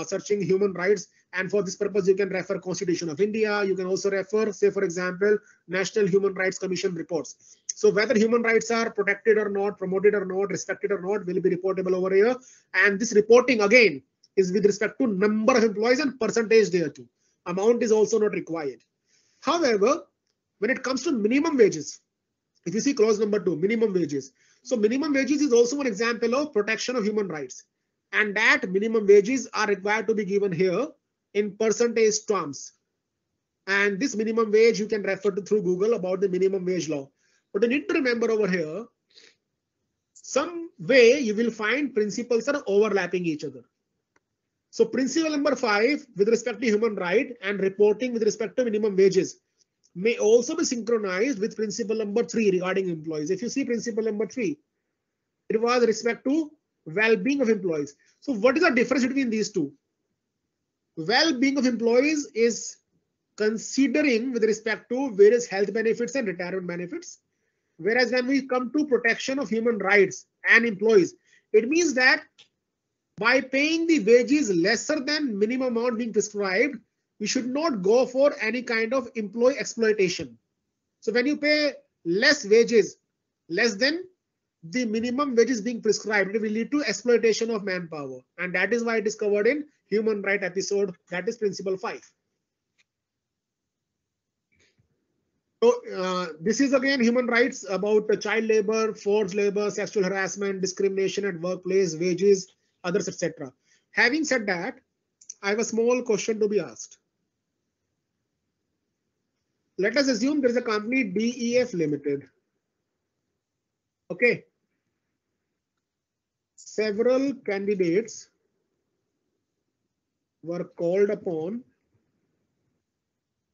searching human rights, and for this purpose you can refer Constitution of India. You can also refer, say for example, National Human Rights Commission reports. So whether human rights are protected or not, promoted or not, respected or not, will be reportable over here. And this reporting again is with respect to number of employees and percentage there too. Amount is also not required. However, when it comes to minimum wages, if you see clause number 2, minimum wages. So minimum wages is also an example of protection of human rights. And that minimum wages are required to be given here in percentage terms. And this minimum wage you can refer to through Google about the minimum wage law. But you need to remember over here, some way you will find principles are overlapping each other. So principle number 5 with respect to human right and reporting with respect to minimum wages may also be synchronized with principle number 3 regarding employees. If you see principle number 3, it was with respect to well-being of employees. So what is the difference between these two? Well-being of employees is considering with respect to various health benefits and retirement benefits. Whereas when we come to protection of human rights and employees, it means that by paying the wages lesser than minimum amount being prescribed, we should not go for any kind of employee exploitation. So when you pay less wages, less than the minimum wages being prescribed, it will lead to exploitation of manpower. And that is why it is covered in human right episode. That is principle 5. So this is again human rights about child labor, forced labor, sexual harassment, discrimination at workplace, wages, others, etc. Having said that, I have a small question to be asked. Let us assume there is a company DEF Limited. Okay. Several candidates were called upon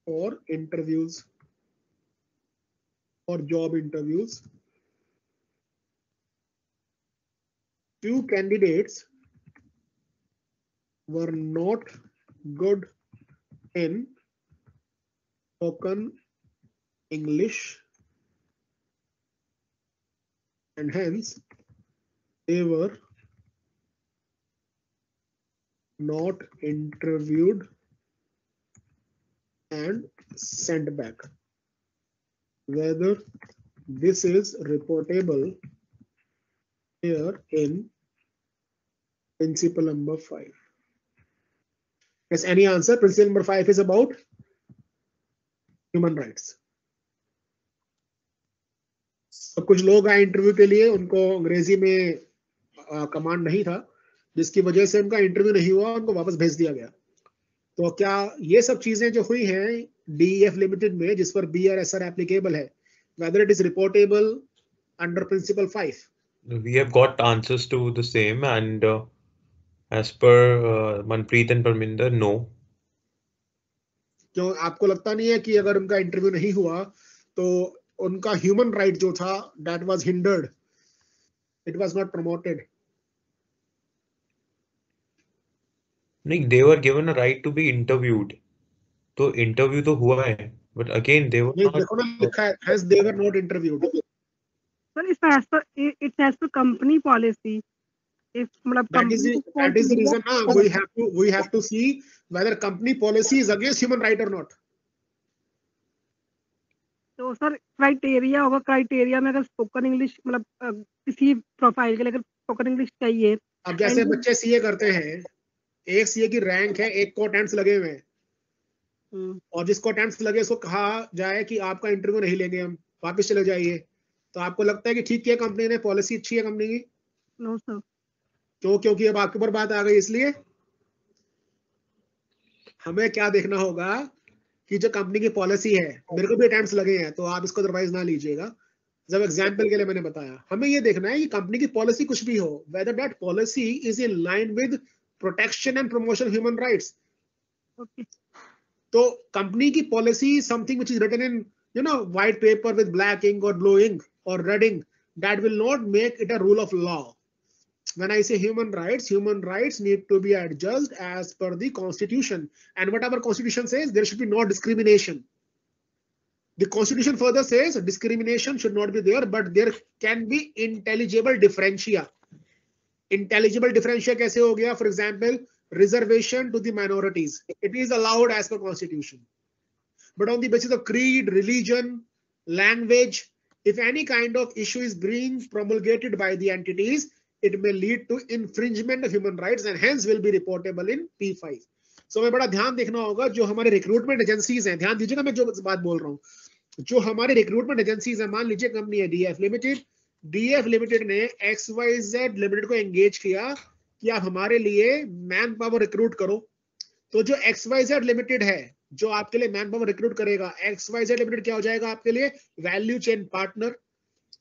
for interviews or job interviews. 2 candidates were not good in spoken English, and hence they were not interviewed and sent back. Whether this is reportable here in principle number 5. Yes, any answer? Principle number 5 is about human rights. तो कुछ लोग आए interview के लिए, उनको अंग्रेजी में command नहीं था, जिसकी वजह से उनका इंटरव्यू नहीं हुआ, उनको वापस भेज दिया गया. तो क्या ये सब चीजें जो हुई हैं DEF लिमिटेड में, जिस पर BRSR एप्लीकेबल है, whether it is reportable under principle 5?
We have got answers to the same, and as per Manpreet and Parminder, no.
क्यों आपको लगता नहीं है कि अगर उनका इंटरव्यू नहीं हुआ तो उनका ह्यूमन राइट जो था that was hindered, it was not promoted?
नहीं, they were given a right to be interviewed. तो इंटरव्यू तो हुआ है, but again they were
नहीं,
not.
देखो ना लिखा है has they were not interviewed.
Sir, it's as per company policy. If मतलब
That is the reason now we have to see whether company policy is against human right or not.
तो sir criteria होगा, criteria में अगर spoken English मतलब किसी profile के लिए अगर स्पोकन इंग्लिश चाहिए।
अब जैसे बच्चे सीए करते हैं, एक सीए की रैंक है, एक को अटेम्प्ट्स लगे हुए हैं, और जिसको अटेम्प्ट्स लगे उसको कहा जाए कि आपका इंटरव्यू नहीं लेंगे हम, वापस चले जाइए, तो आपको लगता है कि ठीक है कंपनी ने पॉलिसी अच्छी है कंपनी की?
No sir.
क्यों? क्योंकि अब आपके ऊपर बात आ गई, इसलिए हमें क्या देखना होगा कि जो कंपनी की पॉलिसी है, मेरे को भी अटेम्प्ट्स लगे हैं तो आप इसको अदरवाइज ना लीजिएगा, जब एग्जाम्पल के लिए मैंने बताया, हमें ये देखना है कि कंपनी की पॉलिसी कुछ भी हो, whether that policy is in line with protection and promotion human rights. तो कंपनी की policy something which is written in white paper with black ink or blue ink or red ink, that will not make it a rule of law. When I say human rights need to be adjusted as per the constitution, and whatever constitution says, there should be no discrimination. The constitution further says discrimination should not be there, but there can be intelligible differentia. Intelligible differentia kaise ho gaya? For example, reservation to the minorities, it is allowed as per constitution, but on the basis of creed, religion, language, if any kind of issue is being promulgated by the entities, it may lead to infringement of human rights and hence will be reportable in P5. So हमें बड़ा ध्यान देखना होगा, जो हमारे recruitment agencies हैं, ध्यान दीजिएगा मैं जो बात बोल रहा हूँ, जो हमारे रिक्रूटमेंट एजेंसीज हैं, मान लीजिए कंपनी है डीएफ लिमिटेड, डीएफ लिमिटेड ने XYZ लिमिटेड को एंगेज किया कि आप हमारे लिए मैन पावर रिक्रूट करो, तो जो XYZ लिमिटेड है जो आपके लिए मैन पावर रिक्रूट करेगा, XYZ लिमिटेड क्या हो जाएगा आपके लिए? Value chain partner.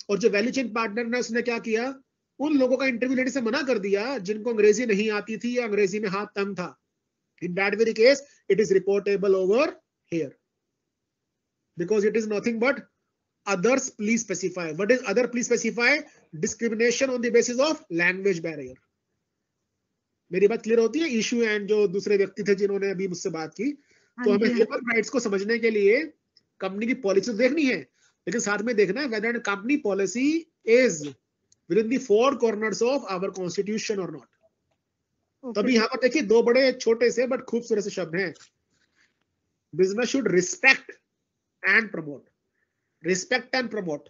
और जो वैल्यू चेन पार्टनर ने उसने क्या किया? उन लोगों का इंटरव्यू लेने से मना कर दिया जिनको अंग्रेजी नहीं आती थी या अंग्रेजी में हाथ तंग था. In that very case, it is reportable over here because it is nothing but others please specify. What is other please specify? Discrimination on the basis of language barrier. मेरी बात क्लियर होती है? इशू एंड जो दूसरे व्यक्ति थे जिन्होंने अभी मुझसे बात की, तो हमें ह्यूमन राइट्स को समझने के लिए कंपनी की पॉलिसी देखनी है, लेकिन साथ में देखना है whether company policy is within the four corners of our constitution or not. तभी यहाँ पर देखिए दो बड़े छोटे से बट खूबसूरत से शब्द हैं. Business should respect and promote. Respect and promote.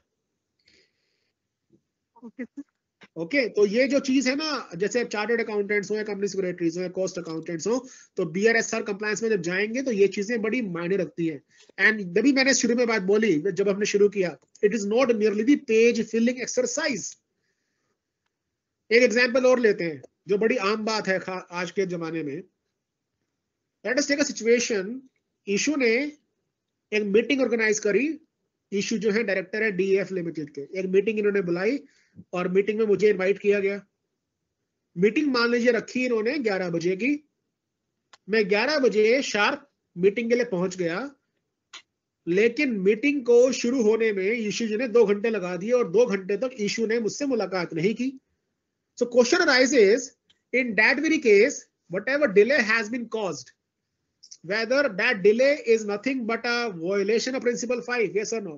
Okay, तो ये जो चीज है ना, जैसे चार्टर्ड अकाउंटेंट्स हो या कंपनी सेक्रेटरीज हो या कॉस्ट अकाउंटेंट्स हो, तो BRSR कंप्लायंस में जब जाएंगे तो ये चीजें बड़ी मायने रखती हैं. एंड जब भी मैंने शुरू में बात बोली, जब हमने शुरू किया, it is not merely the page filling exercise. एक एग्जांपल और लेते हैं जो बड़ी आम बात है आज के जमाने में. Let us take a situation. Issue ने एक मीटिंग ऑर्गेनाइज करी. इशू जो है डायरेक्टर है DEF लिमिटेड के. एक मीटिंग इन्होंने बुलाई और मीटिंग में मुझे इनवाइट किया गया. मीटिंग मान लीजिए रखी इन्होंने 11 बजे की. मैं 11 बजे शार्प मीटिंग के लिए पहुंच गया, लेकिन मीटिंग को शुरू होने में इशू जी ने 2 घंटे लगा दिए और 2 घंटे तक इशू ने मुझसे मुलाकात नहीं की. So question arises, in that very case, whatever delay has been caused, whether that delay is nothing but a violation of principle 5, yes or no?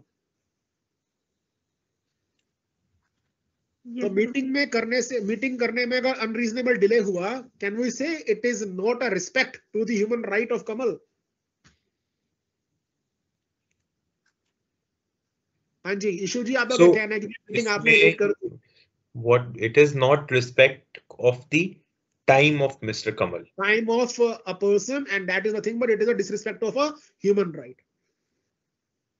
तो मीटिंग करने में अगर अनरीजनेबल डिले हुआ, can we say it is not a respect to the human right of Kamal? हाँ जी, issue जी आपका क्या कहना है कि मीटिंग आपने लेट कर दी?
What it is not respect of the time of Mr. Kamal.
Time of a person, and that is nothing but it is a disrespect of a human right.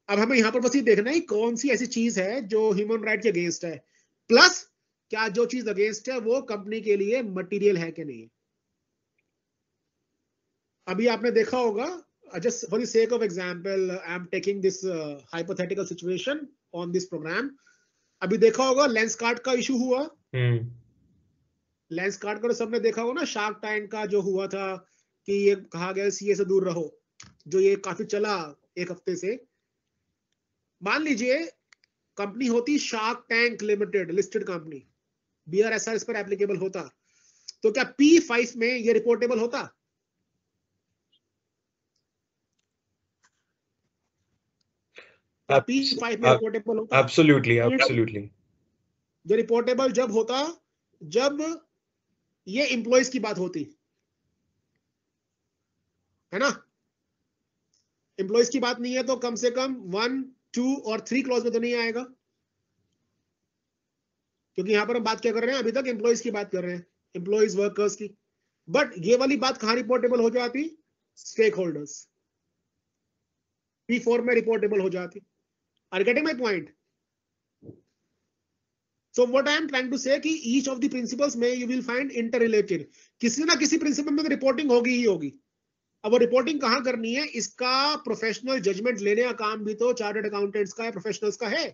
अब हमें यहाँ पर बस ये देखना है कौन सी ऐसी चीज है जो ह्यूमन राइट के अगेंस्ट है, प्लस क्या जो चीज अगेंस्ट है वो कंपनी के लिए मटेरियल है कि नहीं. अभी आपने देखा होगा, just for the sake of example, I am taking this hypothetical situation on this program. अभी देखा होगा लेंसकार्ट का इशू हुआ, लेंसकार्ट का तो सबने देखा होगा ना, शार्क टैंक का जो हुआ था कि ये कहा गया सीए से दूर रहो, जो ये काफी चला एक हफ्ते से। मान लीजिए कंपनी होती shark tank limited, listed company, BRSR इस पर एप्लीकेबल होता, तो क्या P5 में ये रिपोर्टेबल होता? P5 में रिपोर्टेबल होता?
Absolutely, absolutely.
जो रिपोर्टेबल जब होता जब ये एम्प्लॉयज की बात होती है ना। एम्प्लॉयज की बात नहीं है तो कम से कम 1, 2 और 3 क्लॉज में तो नहीं आएगा, क्योंकि यहां पर हम बात क्या कर रहे हैं, अभी तक एम्प्लॉयज की बात कर रहे हैं, एम्प्लॉयज वर्कर्स की। बट ये वाली बात कहां रिपोर्टेबल हो जाती? स्टेक होल्डर्स, P4 में रिपोर्टेबल हो जाती। Are getting my point? So what I am trying to say कि each of the principles में you will find interrelated, किसी ना किसी प्रिंसिपल में तो रिपोर्टिंग होगी ही होगी। अब वो रिपोर्टिंग कहाँ करनी है, इसका प्रोफेशनल जजमेंट लेने का काम भी तो चार्टर्ड अकाउंटेंट्स का है, प्रोफेशनल्स का है।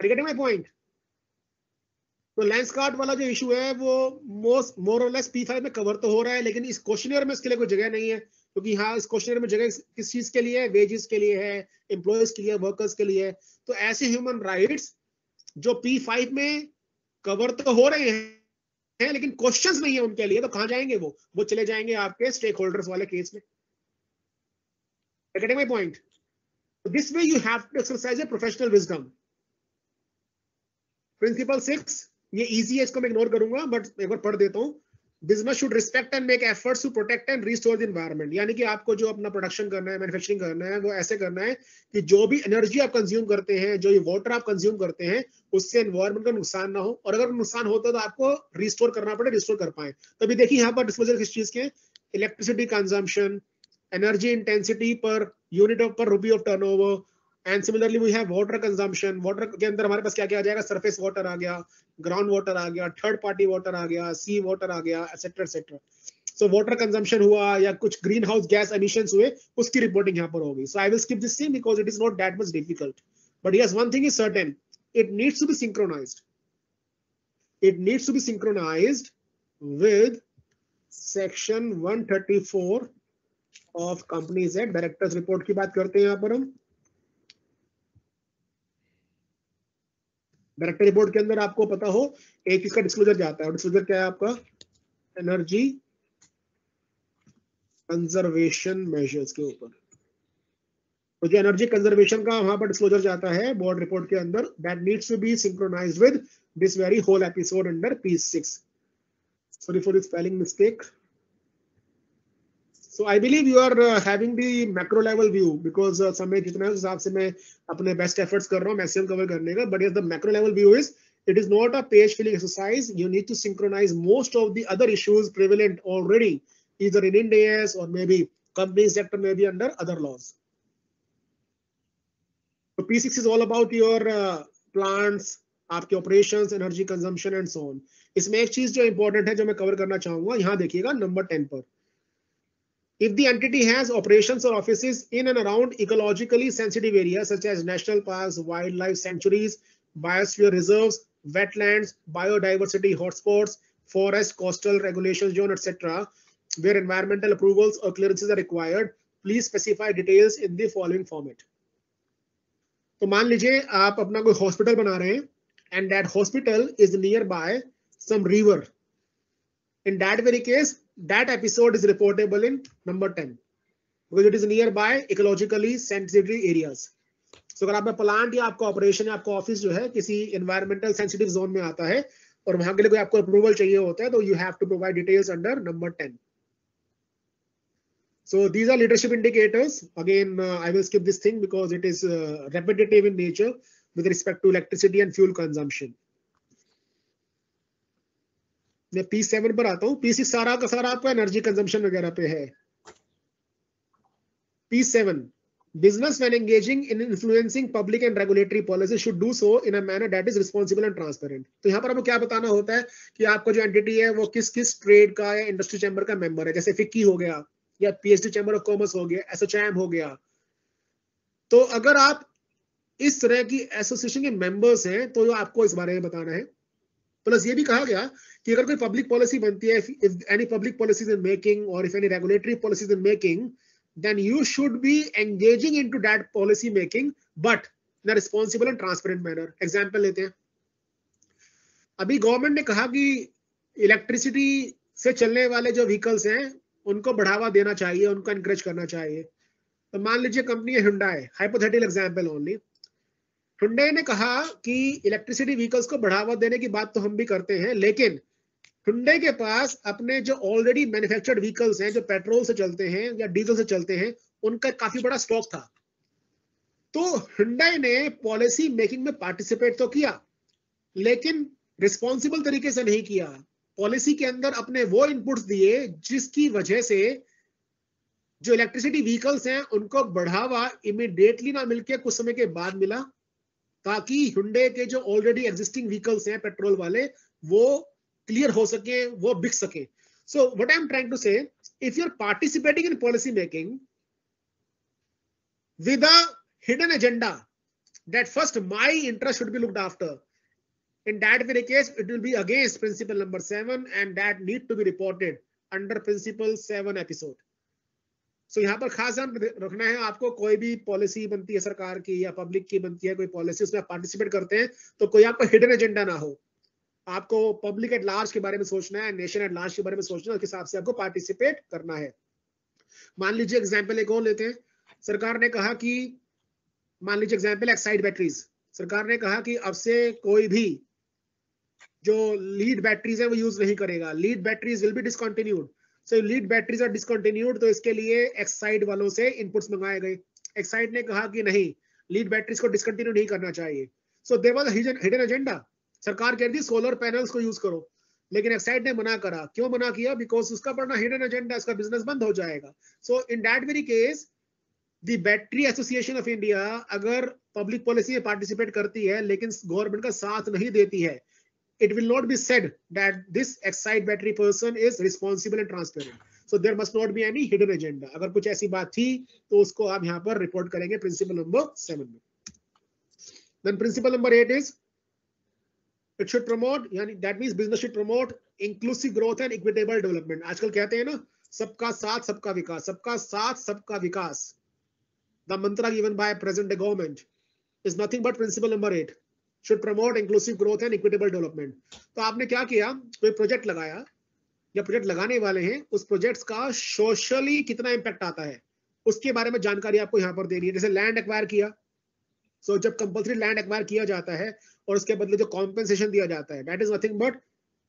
Getting my point? तो लेंसकार्ट वाला जो इशू है वो मोर और लेस P5 में कवर तो हो रहा है, लेकिन इस क्वेश्चनर में इसके लिए कोई जगह नहीं है, क्योंकि हाँ इस क्वेश्चनर में जगह किस चीज के लिए है, वेजेस के लिए है, एम्प्लॉयज के लिए, वर्कर्स के लिए है। तो ऐसे ह्यूमन राइट्स जो P5 में कवर तो हो रहे हैं लेकिन क्वेश्चंस नहीं है उनके लिए, तो कहां जाएंगे वो चले जाएंगे आपके स्टेक होल्डर्स वाले केस में। Getting my point? This way you have to exercise a professional wisdom. Principle 6, ये इजी है, इसको मैं इग्नोर करूंगा, बट एक बार पढ़ देता हूं। Business should respect and make efforts to protect and restore the environment. यानी कि आपको जो अपना प्रोडक्शन करना है, मैन्युफैक्चरिंग करना है, वो ऐसे करना है कि जो भी एनर्जी आप कंज्यूम करते हैं, जो ये वाटर आप कंज्यूम करते हैं, उससे एनवायरनमेंट का नुकसान ना हो, और अगर नुकसान होता है तो आपको रिस्टोर करना पड़े, रिस्टोर कर पाए। तभी देखिए यहाँ पर डिस्क्लोजर किस चीज के, electricity consumption, energy intensity per unit of per rupee of turnover, and similarly we have water consumption. Water के अंदर हमारे पास क्या क्या आ जाएगा, सरफेस वाटर आ गया, ग्राउंड वाटर आ गया, थर्ड पार्टी वाटर आ गया, सी वाटर आ गया, etcetera etcetera. So water consumption हुआ या कुछ ग्रीन हाउस गैस एमिशंस हुए, उसकी रिपोर्टिंग यहाँ पर होगी। So I will skip this thing because it is not that much difficult, but yes one thing is certain, it needs to be synchronized. It needs to be synchronized with section 134 of Companies Act। Directors report की बात करते हैं यहाँ पर हम। Director report के अंदर आपको पता हो एक इसका डिस्क्लोजर जाता है, और डिस्क्लोजर क्या है आपका, एनर्जी कंजर्वेशन मेजर्स के ऊपर। तो जो एनर्जी कंजर्वेशन का वहां पर डिस्क्लोजर जाता है बोर्ड रिपोर्ट के अंदर, that needs to be synchronised with this very whole episode under P6। Sorry for this spelling mistake. So I believe you are having the macro level view because समय जितना है उस हिसाब से मैं अपने best efforts कर रहा हूँ मैक्सिमम कवर करने का, but yes the macro level view is it is not a page filling exercise. You need to synchronize most of the other issues prevalent already either in Ind AS or maybe company sector, maybe under other laws. So P6 is all about your plants, आपके operations, energy consumption and so on. इसमें एक चीज जो important है जो मैं cover करना चाहूंगा, यहाँ देखिएगा नंबर 10 पर। If the entity has operations or offices in and around ecologically sensitive areas such as national parks, wildlife sanctuaries, biosphere reserves, wetlands, biodiversity hotspots, forest, coastal regulation zone, etc., where environmental approvals or clearances are required, please specify details in the following format. तो मान लीजिए आप अपना कोई hospital बना रहे हैं and that hospital is nearby some river. In that very case, that episode is reportable in number 10 because it is nearby ecologically sensitive areas. So अगर आपका प्लांट या आपका ऑपरेशन या आपका ऑफिस जो है किसी एनवायरमेंटल सेंसिटिव जोन में आता है और वहां के लिए कोई आपको अप्रूवल चाहिए होता है, तो you have to provide details under number 10. So these are leadership indicators. Again, I will skip this thing because it is repetitive in nature with respect to electricity and fuel consumption. मैं P7 पर आता हूँ। P6 सारा का सारा आपका energy consumption वगैरह पे है। P7, business when engaging in influencing public and regulatory policy should do so in a manner that is responsible and transparent. तो यहाँ पर आपको क्या बताना होता है कि आपका जो एंटिटी है वो किस किस ट्रेड का या इंडस्ट्री चैम्बर का मेंबर है, जैसे फिक्की हो गया या PhD चैम्बर ऑफ कॉमर्स हो गया, एसोचैम हो गया। तो अगर आप इस तरह की एसोसिएशन के मेंबर्स हैं, तो आपको इस बारे में बताना है। प्लस ये भी कहा गया कि अगर कोई पब्लिक पॉलिसी बनती है, if any public policies in making और if any regulatory policies in making, then you should be engaging into that policy making, but in a responsible and transparent manner. Example लेते हैं, अभी government ने कहा कि electricity से चलने वाले जो व्हीकल्स हैं उनको बढ़ावा देना चाहिए, उनको एनकरेज करना चाहिए। तो मान लीजिए कंपनी है Hyundai, hypothetical example only. Hyundai ने कहा कि इलेक्ट्रिसिटी व्हीकल्स को बढ़ावा देने की बात तो हम भी करते हैं, लेकिन Hyundai के पास अपने जो ऑलरेडी मैन्युफैक्चर्ड व्हीकल्स हैं जो पेट्रोल से चलते हैं या डीजल से चलते हैं, उनका काफी बड़ा स्टॉक था। तो Hyundai ने पॉलिसी मेकिंग में पार्टिसिपेट तो किया, लेकिन रिस्पॉन्सिबल तरीके से नहीं किया। पॉलिसी के अंदर अपने वो इनपुट्स दिए जिसकी वजह से जो इलेक्ट्रिसिटी व्हीकल्स हैं उनको बढ़ावा इमीडिएटली ना मिलके कुछ समय के बाद मिला, ताकि Hyundai के जो ऑलरेडी एग्जिस्टिंग व्हीकल्स हैं पेट्रोल वाले वो क्लियर हो सके, वो बिक सके। So what I am trying to say, if you are participating in policy making with a hidden agenda that first my interest should be looked after, in that very case it will be against principle number 7 and that need to be reported under principle 7 episode. So यहाँ पर खास ध्यान रखना है आपको, कोई भी policy बनती है सरकार की या पब्लिक की बनती है कोई पॉलिसी, उसमें आप पार्टिसिपेट करते हैं तो कोई आपका हिडन एजेंडा ना हो। आपको पब्लिक एट लार्ज के बारे में सोचना है, नेशन एट लार्ज के बारे में सोचना है, उसके हिसाब से आपको पार्टिसिपेट करना है। मान लीजिए एग्जाम्पल एक और लेते हैं, सरकार ने कहा कि मान लीजिए एग्जाम्पल एक्साइड बैटरीज, सरकार ने कहा कि अब से कोई भी जो लीड बैटरीज है वो यूज नहीं करेगा, lead batteries will be discontinued. So lead batteries are discontinued, तो इसके लिए एक्साइड वालों से इनपुट्स मंगाए गए। एक्साइड ने कहा कि नहीं, लीड बैटरीज को डिसकंटिन्यू नहीं करना चाहिए। So there was a hidden agenda. सरकार कह रही थी सोलर पैनल्स को यूज करो, लेकिन एक्साइड ने मना करा। क्यों मना किया? बिकॉज उसका बड़ा हिडन एजेंडा, उसका बिजनेस बंद हो जाएगा। So in that very case the battery association of India अगर पब्लिक पॉलिसी में पार्टिसिपेट करती है लेकिन गवर्नमेंट का साथ नहीं देती है, it will not be said that this Exide battery person is responsible and transparent. So there must not be any hidden agenda. अगर कुछ ऐसी बात थी तो उसको आप यहाँ पर रिपोर्ट करेंगे प्रिंसिपल नंबर 7 में। Then principle number 8 is it should promote, यानी that means business should promote inclusive growth and equitable development. आजकल कहते हैं ना, सबका साथ सबका विकास, सबका साथ सबका विकास। The mantra given by present day government is nothing but principle number 8. should promote inclusive growth and equitable development. तो आपने क्या किया, कोई प्रोजेक्ट लगाया या प्रोजेक्ट लगाने वाले हैं, उस प्रोजेक्ट्स का सोशली कितना इंपैक्ट आता है उसके बारे में जानकारी आपको यहाँ पर देनी है। जैसे लैंड एक्वायर किया, सो जब कंपल्सरी लैंड एक्वायर किया जाता है और उसके बदले जो कॉम्पेंसेशन दिया जाता है, that is nothing but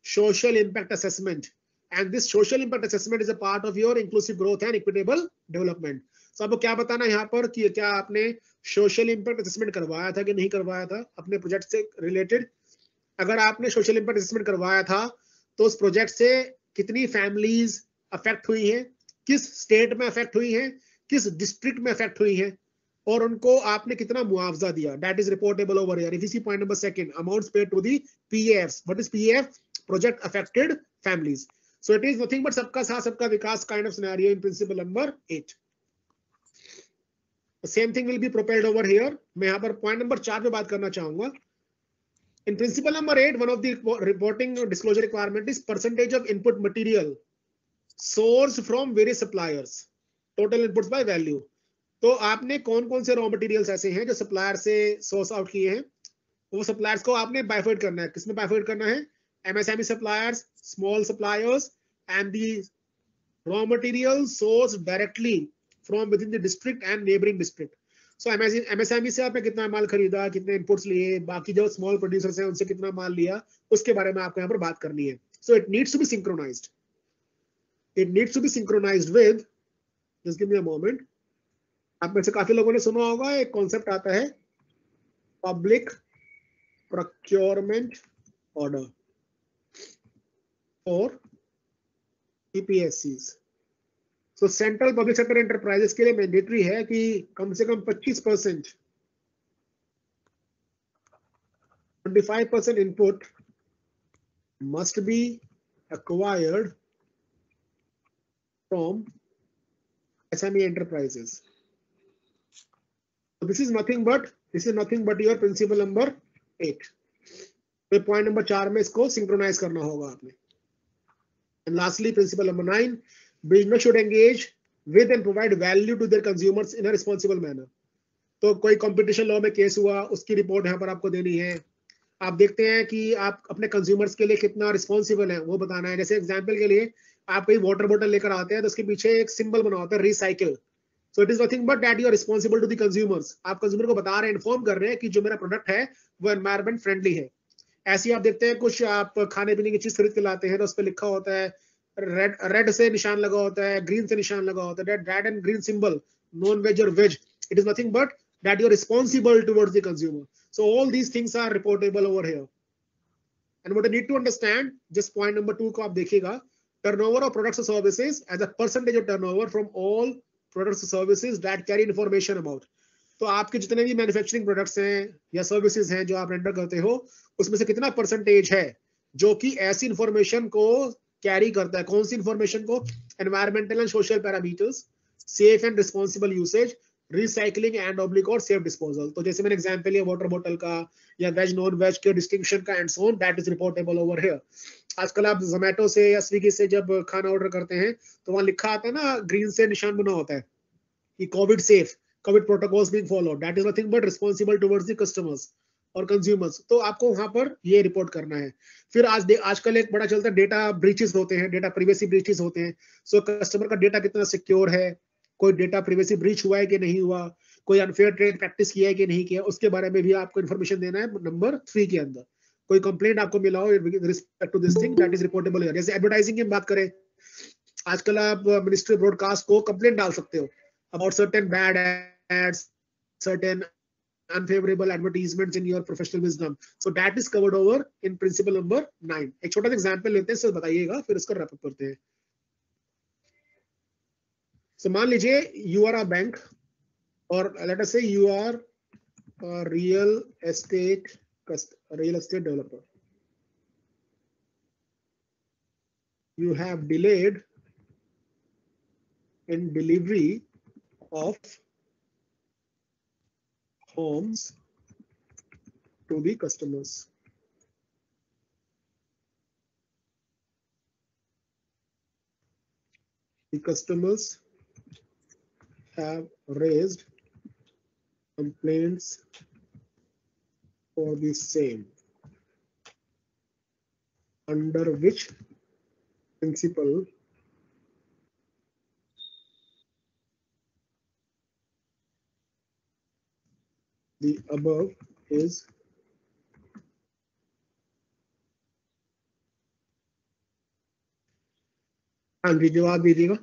social impact assessment, and this social impact assessment is a part of your inclusive growth and equitable development. तो आपको क्या बताना है यहाँ पर कि क्या आपने सोशल इंपैक्ट असेसमेंट करवाया था कि नहीं करवाया था अपने प्रोजेक्ट से रिलेटेड। अगर आपने सोशल इंपैक्ट असेसमेंट करवाया था तो उस प्रोजेक्ट से कितनी फैमिलीज अफेक्ट हुई हैं, किस स्टेट में अफेक्ट हुई हैं, किस डिस्ट्रिक्ट में अफेक्ट हुई हैं, और उनको आपने कितना मुआवजा दिया। That is reportable over here. If you see point number 2, amounts paid to the PAFs. What is PAF? Project affected families. So it is nothing but सबका साथ सबका विकास kind of scenario in principle number 8। Same thing will be propelled over here. मैं यहाँ पर point number 4 पे बात करना चाहूंगा। इन principle number 8, one of the reporting disclosure requirement is percentage of input material source from various suppliers, total inputs by value. तो आपने कौन कौन से रॉ मटेरियल्स ऐसे हैं जो सप्लायर से सोर्स आउट किए हैं, वो सप्लायर्स को आपने बाइफर्ड करना है। किसमें बाइफर्ड करना है? MSME suppliers, small suppliers and the raw material source directly from with in the district and neighbouring district. So MSME से आपने कितना माल खरीदा, कितने इनपुट्स लिए, बाकी जो स्मॉल प्रोड्यूसर्स हैं उनसे कितना माल लिया, उसके बारे में आपको यहाँ पर बात करनी है। So it needs to be synchronised. It needs to be synchronized with, just give me a moment. आप में से काफी लोगों ने सुना होगा एक कॉन्सेप्ट आता है पब्लिक प्रोक्योरमेंट ऑर्डर और PPSCs। तो सेंट्रल पब्लिक सेक्टर एंटरप्राइजेस के लिए मैंडेटरी है कि कम से कम 25% 25% input must be acquired from SME enterprises. So this is nothing but this is nothing but your principal number 8। तो पॉइंट नंबर 4 में इसको सिंक्रोनाइज करना होगा आपने। And lastly principle number 9, business should engage with and provide value to their consumers in a responsible manner। तो कोई competition law में case हुआ, उसकी रिपोर्ट यहाँ पर आपको देनी है। आप देखते हैं कि आप अपने कंज्यूमर्स के लिए कितना रिस्पॉन्सिबल है वो बताना है। जैसे एग्जांपल के लिए आप कोई वाटर बोतल लेकर आते हैं तो उसके पीछे एक सिंबल बना होता है recycle. So it is nothing but that you are responsible to the consumers. आप कंज्यूमर को बता रहे हैं, इन्फॉर्म कर रहे हैं कि जो मेरा प्रोडक्ट है वो एनवायरमेंट फ्रेंडली है। ऐसे ही आप देखते हैं कुछ आप खाने पीने की चीज खरीद के लाते हैं तो उस पर लिखा होता है रेड से निशान लगा होता है, ग्रीन से निशान लगा होता है, red and green symbol, non veg और veg. It is nothing but that you're responsible towards the consumer. So all these things are reportable over here. And what you need to understand, just point number 2 को आप देखिएगा, turnover of products or services as a percentage of turnover from all products or services that carry information about. तो आपके जितने भी manufacturing products हैं या services हैं जो आप रेंडर करते हो, उसमें से कितना परसेंटेज है जो कि ऐसी इंफॉर्मेशन को कैरी करता है। कौन सी इंफॉर्मेशन को? Environmental and social parameters, safe and responsible usage, recycling and oblique और सेफ डिस्पोजल। तो जैसे मैंने एग्जांपल लिया वाटर बोतल का या वेज नॉन वेज के डिस्टिंक्शन का and so on, that is reportable over here. आजकल आप जोमेटो से या स्विगी से जब खाना ऑर्डर करते हैं तो वहां लिखा आता है ना, ग्रीन से निशान बना होता है कि Covid safe, Covid protocols being followed. That is nothing but responsible towards the customers और कंज्यूमर्स। तो आपको वहां पर ये रिपोर्ट करना है। फिर आजकल एक बड़ा चलता है डेटा ब्रीचेस होते हैं, डेटा प्रिवेसी ब्रीचेस होते हैं। सो कस्टमर का डेटा कितना सिक्योर है, कोई डेटा प्रिवेसी ब्रीच हुआ है कि नहीं हुआ, कोई अनफेयर ट्रेड प्रैक्टिस किया है कि नहीं किया, उसके बारे में भी आपको इन्फॉर्मेशन देना है नंबर 3 के अंदर। कोई कंप्लेंट आपको मिला हो respect to this thing, that is reportable here. जैसे एडवर्टाइजिंग की बात करें, आजकल आप मिनिस्ट्री ब्रॉडकास्ट को कंप्लेंट डाल सकते हो about certain bad ads, certain unfavorable advertisements in your professional wisdom. So that is covered over in principle number 9. एक छोटा सा एग्जांपल लेते हैं, सर बताइएगा, फिर इसको रैप अप करते हैं। So मान लीजिए you are a bank or let us say you are a real estate developer. You have delayed in delivery of homes to the customers. The customers have raised complaints for the same, under which principle the above is हाँ जी, जवाब दीजिएगा।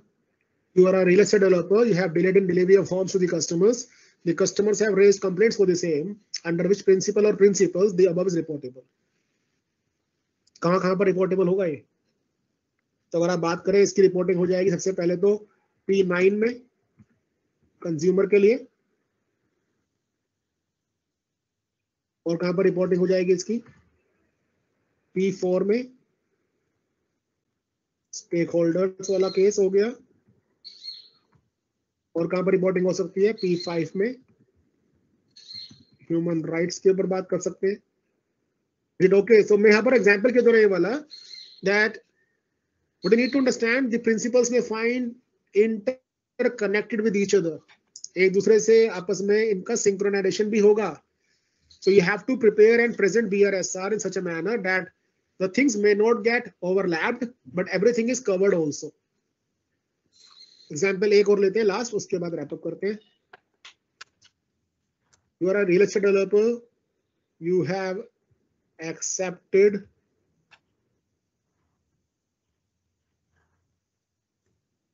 You are a real estate developer. You have delayed in delivery of homes to the customers. The customers have raised complaints for the same. Under which principle or principles the above is reportable? कहाँ पर reportable होगा ये? तो अगर आप बात करें इसकी रिपोर्टिंग हो जाएगी सबसे पहले तो P9 में कंज्यूमर के लिए, और कहां पर रिपोर्टिंग हो जाएगी इसकी? P4 में स्टेक होल्डर्स वाला केस हो गया, और कहां पर रिपोर्टिंग हो सकती है? P5 में ह्यूमन राइट्स के ऊपर बात कर सकते हैं। ओके, सो मैं यहाँ पर एग्जांपल के द्वारा ये वाला that what you need to understand the principles में find interconnected with each other, एक दूसरे से आपस में इनका सिंक्रोनाइजेशन भी होगा। So you have to prepare and present BRSR in such a manner that the things may not get overlapped, but everything is covered also. Example एक और लेते हैं लास्ट, उसके बाद wrap up करते हैं। You are a real estate developer. You have accepted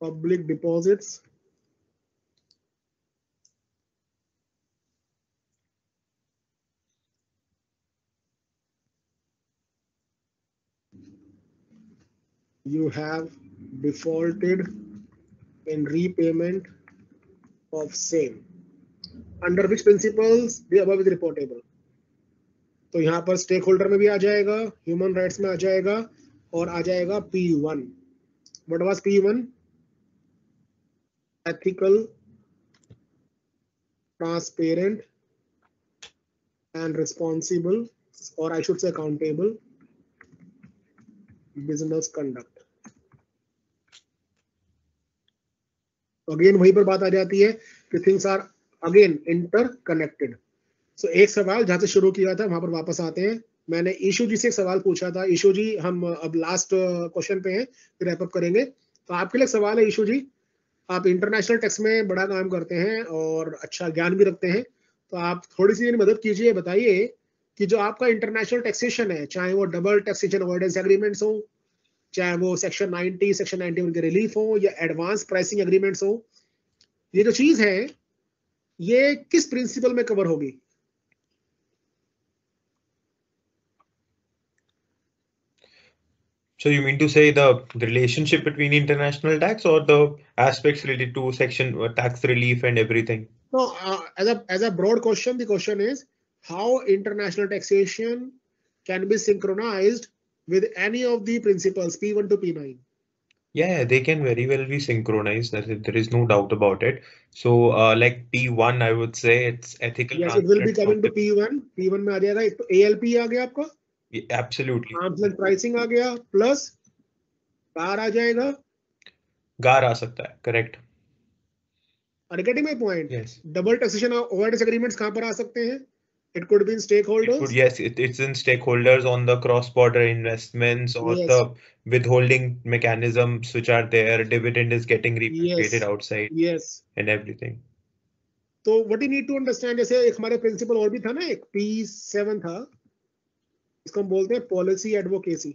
public deposits you have defaulted in repayment of same, under which principles the above is reportable. तो यहाँ पर स्टेक होल्डर में भी आ जाएगा, ह्यूमन राइट्स में आ जाएगा, और आ जाएगा P1. What was P1? Ethical, transparent and responsible, or I should say accountable, business conduct. Again वहीं पर बात आ जाती है कि थिंग्स आर अगेन इंटरकनेक्टेड. सो एक सवाल जहां से शुरू किया था वहां पर वापस आते हैं. मैंने ईशू जी से एक सवाल पूछा था. ईशू जी, हम अब लास्ट क्वेश्चन पे हैं, फिर रैप अप करेंगे. तो आपके लिए सवाल है ईशू जी, आप इंटरनेशनल टैक्स में बड़ा काम करते हैं और अच्छा ज्ञान भी रखते हैं, तो आप थोड़ी सी मेरी मदद कीजिए. बताइए कि जो आपका इंटरनेशनल टैक्सेशन है, चाहे वो डबल टैक्सेशन अवॉइडेंस एग्रीमेंट्स हो, चाहे वो सेक्शन 90, सेक्शन 91 के रिलीफ हो, या एडवांस प्राइसिंग एग्रीमेंट्स हो, ये जो चीज है ये किस प्रिंसिपल में कवर होगी?
So you mean to say the relationship between international tax or the aspects related to section tax relief and everything?
No, as a broad question, the question is how international taxation can be synchronized with any of the principles P1 to P9.
Yeah, they can very well be synchronized. There is no doubt about it. So, like P1, I would say it's ethical.
Yes, it will be coming to P1. P1 में आ जाएगा एक तो ALP आ गया आपका.
Absolutely.
Arms length pricing आ गया, plus गार आ जाएगा.
गार आ सकता है, correct.
Are you getting my point?
Yes.
Double taxation avoidance agreements कहाँ पर आ सकते हैं? It could be in stakeholders.
Yes, it's in stakeholders on the cross-border investments or
Yes.
the withholding mechanisms which are there. Dividend is getting repatriated
Yes.
outside.
Yes.
And everything.
तो what you need to understand, जैसे एक हमारे principal और भी था ना, एक P7 था, इसको हम बोलते हैं पॉलिसी एडवोकेसी.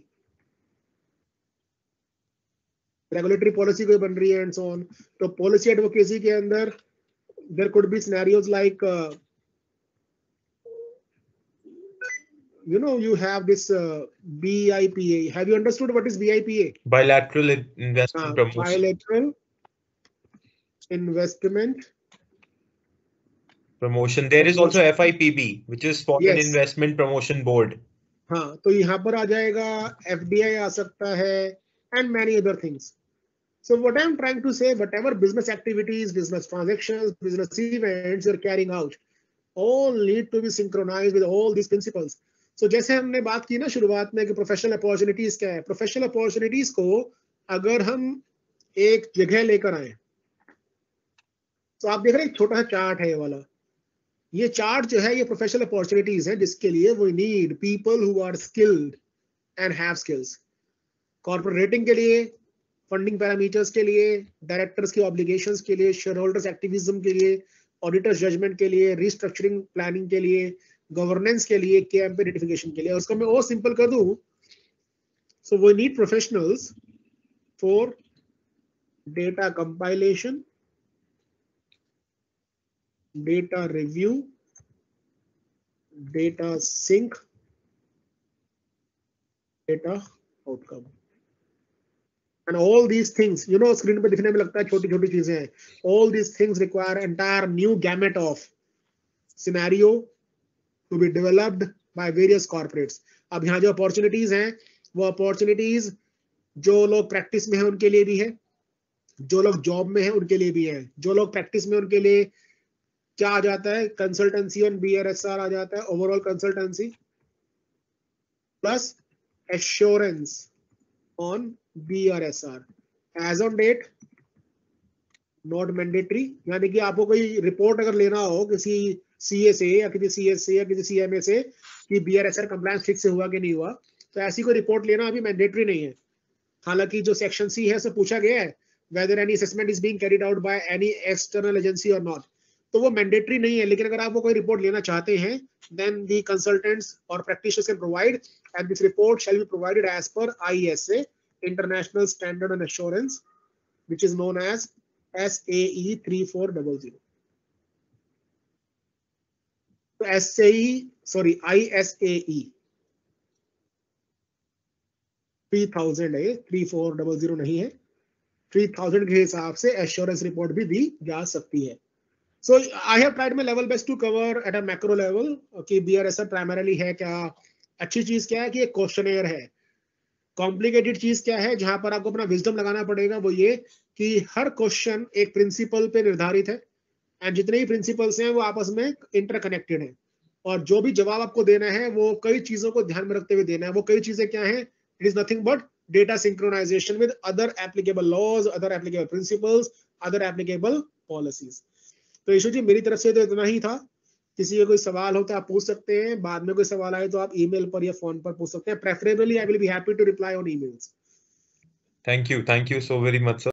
रेगुलेटरी पॉलिसी कोई बन रही है एंड सो ऑन. तो पॉलिसी एडवोकेसी के अंदर there could be scenarios like you have this BIPA. Have you understood what is BIPA?
Bilateral investment promotion.
Bilateral investment
promotion. There is also FIPB, which is Foreign Investment Promotion Board.
हाँ, तो यहाँ पर आ जाएगा, FDI आ सकता है, and many other things. So what I'm trying to say, whatever business activities, business transactions, business events you're carrying out, all need to be synchronized with all these principles. So जैसे हमने बात की ना शुरुआत में कि प्रोफेशनल अपॉर्चुनिटीज क्या है, प्रोफेशनल अपॉर्चुनिटीज को अगर हम एक जगह लेकर आए, तो आप देख रहे हैं एक छोटा सा चार्ट है ये वाला. ये चार्ट जो है ये प्रोफेशनल अपॉर्चुनिटीज है जिसके लिए we need people who are skilled and have skills. Corporate rating के लिए, फंडिंग पैरामीटर्स के लिए, डायरेक्टर्स की ऑब्लिगेशंस के लिए, शेयर होल्डर्स एक्टिविज्म के लिए, ऑडिटर्स जजमेंट के लिए, रिस्ट्रक्चरिंग प्लानिंग के लिए, गवर्नेंस के लिए, केएमपी नोटिफिकेशन के लिए. और उसको मैं और सिंपल कर दूं, so we need professionals for data compilation, data review, data sync, data outcome. And all these things, screen पे दिखने में लगता है छोटी छोटी चीजें हैं. All these things require entire new gamut of scenario to be developed by various corporates. अब यहाँ जो अपॉर्चुनिटीज हैं, वो अपॉर्चुनिटीज जो लोग प्रैक्टिस में हैं उनके लिए भी है, जो लोग जॉब में हैं उनके लिए भी है. जो लोग प्रैक्टिस में उनके लिए क्या आ जाता है, कंसल्टेंसी ऑन BRSR आ जाता है, overall consultancy plus assurance on BRSR. As on date not mandatory. यानी कि आपको कोई रिपोर्ट अगर लेना हो किसी CA से या किसी CS से या किसी CMA से कि BRSR कंप्लायंस ठीक से हुआ कि नहीं हुआ, तो ऐसी कोई रिपोर्ट लेना अभी मैंडेटरी नहीं है. हालांकि जो सेक्शन C है उससे पूछा गया है whether any assessment is being carried out by any external agency or not, तो वो मैंडेटरी नहीं है. लेकिन अगर आप वो कोई रिपोर्ट लेना चाहते हैं, then the consultants or practitioners can provide, and this report shall be provided as per ISA, International Standard on Assurance, which is known as SAE 3400. तो ISAE 3000 है, 3400 नहीं है. 3000 के हिसाब से एश्योरेंस रिपोर्ट भी दी जा सकती है. So I have tried my level best to cover at a macro level कि BRSR primarily है क्या, अच्छी चीज क्या है कि एक क्वेश्चनेयर है. कॉम्प्लिकेटेड चीज क्या है जहां पर आपको अपना विजडम लगाना पड़ेगा, वो ये कि हर क्वेश्चन एक प्रिंसिपल पे निर्धारित है, एंड जितने ही प्रिंसिपल्स हैं वो आपस में इंटरकनेक्टेड हैं. और जो भी जवाब आपको देना है वो कई चीजों को ध्यान में रखते हुए देना है। वो कई चीजें क्या है? It is nothing but data synchronization with other applicable laws, other applicable principles, other applicable policies. तो यशु जी मेरी तरफ से तो इतना ही था। किसी का कोई सवाल हो तो आप पूछ सकते हैं, बाद में कोई सवाल आए तो आप ईमेल पर या फोन पर पूछ सकते हैं। Preferably I will be happy to reply on emails.
Thank you so very much, sir.